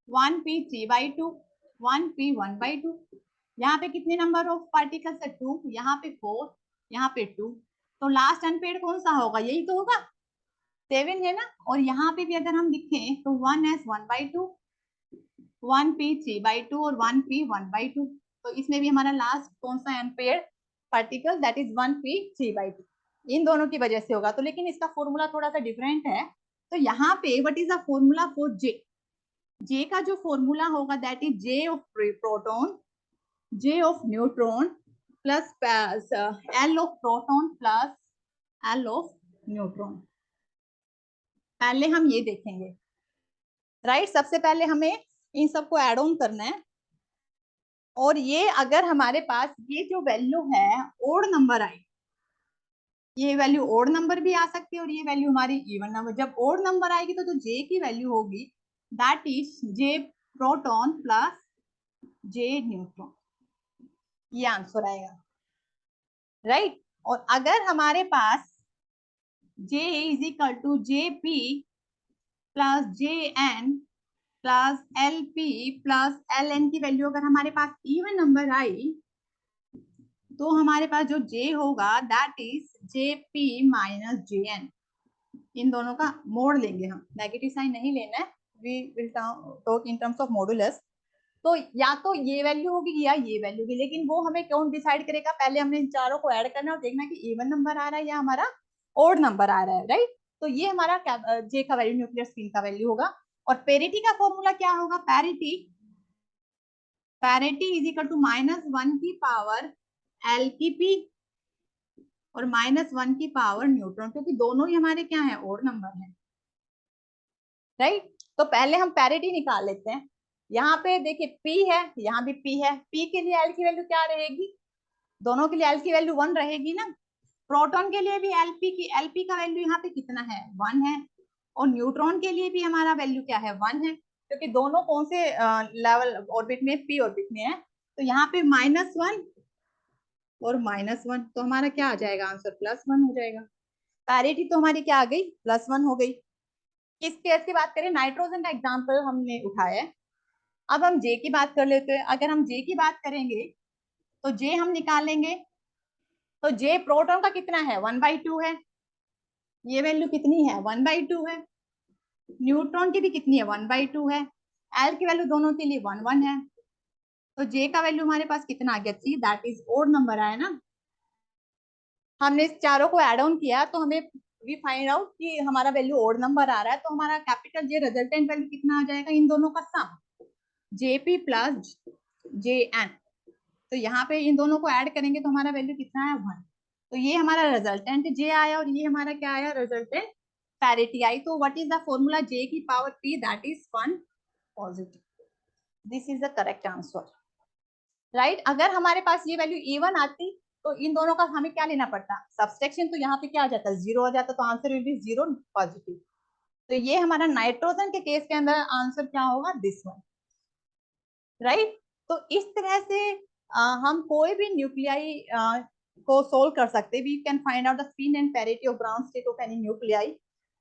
1p 3/2, 1p 1/2। यहाँ पे कितने नंबर ऑफ पार्टिकल्स है, 2, यहाँ पे 4, यहाँ पे 2। तो लास्ट अनपेड कौन सा होगा, यही तो होगा, 7 है ना। और यहाँ पे भी अगर हम लिखें तो 1s 1/2, 1p 3/2 और 1p 1/2। तो इसमें भी हमारा लास्ट कौन सा unpaired particle, that is 1p 3/2, इन दोनों की वजह से होगा। तो लेकिन इसका फॉर्मूला थोड़ा सा डिफरेंट है। तो यहाँ पे what is the formula for J, J का जो फॉर्मूला होगा that is J of proton, J of neutron plus L of proton plus L of neutron. पहले हम ये देखेंगे, राइट। सबसे पहले हमें इन सबको ऐड ऑन करना है, और ये अगर हमारे पास ये जो वैल्यू है ओड नंबर आई, ये वैल्यू ओड नंबर भी आ सकती है और ये वैल्यू हमारी इवन नंबर। जब ओड नंबर आएगी तो जो जे की वैल्यू होगी that is J proton plus J neutron, ये आंसर आएगा, राइट। और अगर हमारे पास J is equal to J P plus J N plus L P plus L N की वैल्यू अगर हमारे पास इवन नंबर आई, तो हमारे पास जो जे होगा that is J P minus J N. इन दोनों का मोड लेंगे हम, नेगेटिव साइन नहीं लेना है, we will talk in terms of modulus. तो या तो ये वैल्यू होगी या ये वैल्यू होगी, लेकिन वो हमें कौन डिसाइड करेगा? पहले हमने इन चारों को ऐड करना और देखना कि इवन नंबर आ रहा है या हमारा ओड नंबर आ रहा है, राइट? तो ये हमारा जे का वैल्यू, न्यूक्लियर स्पिन का वैल्यू होगा। और पेरिटी का फॉर्मूला क्या होगा? Parity, parity is equal to -1 की पावर एल की पी और -1 की पावर न्यूट्रॉन, क्योंकि दोनों ही हमारे क्या है? ओड नंबर है, राइट? तो पहले हम पैरिटी निकाल लेते हैं। यहाँ पे देखिए P है, यहाँ भी P है। P के लिए L की वैल्यू क्या रहेगी? दोनों के लिए L की वैल्यू 1 रहेगी ना। प्रोटॉन के लिए भी LP का वैल्यू यहाँ पे कितना है? 1 है। और न्यूट्रॉन के लिए भी हमारा वैल्यू क्या है? 1 है, क्योंकि दोनों कौन से लेवल ऑर्बिट में? P ऑर्बिट में है। तो यहाँ पे -1 और -1, तो हमारा क्या आ जाएगा आंसर? +1 हो जाएगा। पैरिटी तो हमारी क्या आ गई? +1 हो गई। किस केस की बात करें? नाइट्रोजन का एग्जाम्पल हमने उठाया है। अब हम जे की बात कर लेते हैं। अगर हम जे की बात करेंगे तो जे हम निकालेंगे, तो जे प्रोटॉन का कितना है? 1/2 है। ये वैल्यू कितनी है? 1/2 है। न्यूट्रॉन की भी कितनी है? 1/2 है। एल की वैल्यू दोनों के लिए 1 1 है। तो जे का वैल्यू हमारे पास कितना आ गया? 3, दैट इज ओड नंबर आया ना। हमने इस चारों को एड ऑन किया तो हमें वी फाइंड आउट कि हमारा वैल्यू ओड नंबर आ रहा है। तो हमारा कैपिटल जे रिजल्टेंट वैल्यू कितना आ जाएगा? इन दोनों का सम, जेपी प्लस जे एन। तो यहाँ पे इन दोनों को ऐड करेंगे तो हमारा वैल्यू कितना है? 1। तो ये हमारा रिजल्टेंट जे आया और ये हमारा क्या आया? रिजल्टेंट पैरिटी आई। तो व्हाट इज द फॉर्मूला? जे की power p, that is 1 positive. This is the correct answer, right? अगर हमारे पास ये वैल्यू इवन आती तो इन दोनों का हमें क्या लेना पड़ता? सब्सट्रैक्शन। तो यहाँ पे क्या आ जाता? 0 हो जाता, तो आंसर विल बी 0 पॉजिटिव। तो ये हमारा नाइट्रोजन के केस के अंदर आंसर क्या होगा? This one, right? तो इस तरह से हम कोई भी न्यूक्लियाई को सोल्व कर सकते। We can find out the spin and parity of ground state of any nuclei,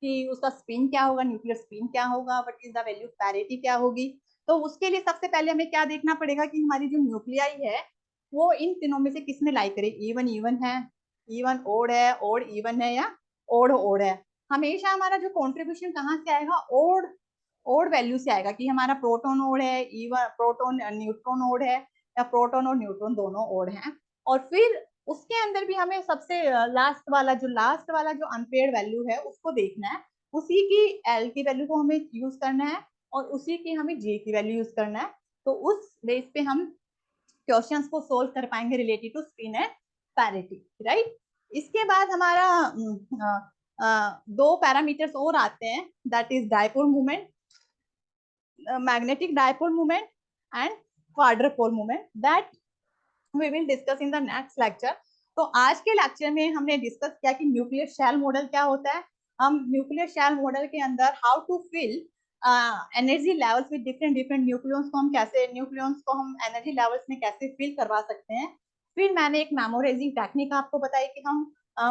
कि उसका स्पिन क्या होगा, न्यूक्लियर स्पिन क्या होगा, what is the value parity क्या होगी। तो उसके लिए सबसे पहले हमें क्या देखना पड़ेगा कि हमारी जो न्यूक्लियाई है वो इन तीनों में से किस में लाई करे? इवन इवन है, इवन ओड है, ओड इवन है, या ओड ओड है। हमेशा हमारा जो कॉन्ट्रीब्यूशन कहाँ से आएगा? ओड ओड वैल्यू से आएगा, कि हमारा प्रोटॉन ओड है, इवन प्रोटॉन न्यूट्रॉन ओड है, या प्रोटॉन और न्यूट्रॉन दोनों ओड हैं। और फिर उसके अंदर भी हमें सबसे लास्ट वाला जो अनपेयर्ड वैल्यू है उसको देखना है। उसी की एल की वैल्यू को हमें यूज करना है और उसी की हमें जे की वैल्यू यूज करना है। तो उस बेस पे हम क्वेश्चंस को सोल्व कर पाएंगे related to spin and parity, right? इसके बाद हमारा दो पैरामीटर्स और आते हैं, that is dipole movement, magnetic dipole moment and quadrupole moment, that we will discuss in the next lecture. तो आज के लेक्चर में हमने डिस्कस किया कि न्यूक्लियर शेल मॉडल क्या होता है। हम न्यूक्लियर शेल मॉडल के अंदर how to fill energy levels with different different nucleons को हम कैसे न्यूक्लियॉन्स को हम एनर्जी लेवल्स में कैसे फिल करवा सकते हैं। फिर मैंने एक मेमोराइजिंग टेक्निक आपको बताई कि हम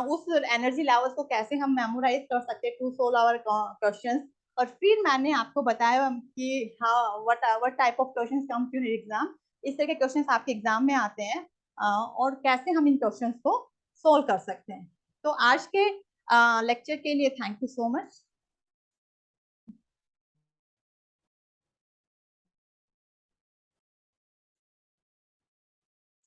उस एनर्जी लेवल्स को कैसे हम मेमोराइज कर सकते हैं टू सोल्व आवर क्वेश्चंस। और फिर मैंने आपको बताया कि हाँ what type of questions come to exam, इस तरह के क्वेश्चंस आपके एग्जाम में आते हैं और कैसे हम इन क्वेश्चंस को सोल्व कर सकते हैं। तो आज के लेक्चर के लिए थैंक यू सो मच।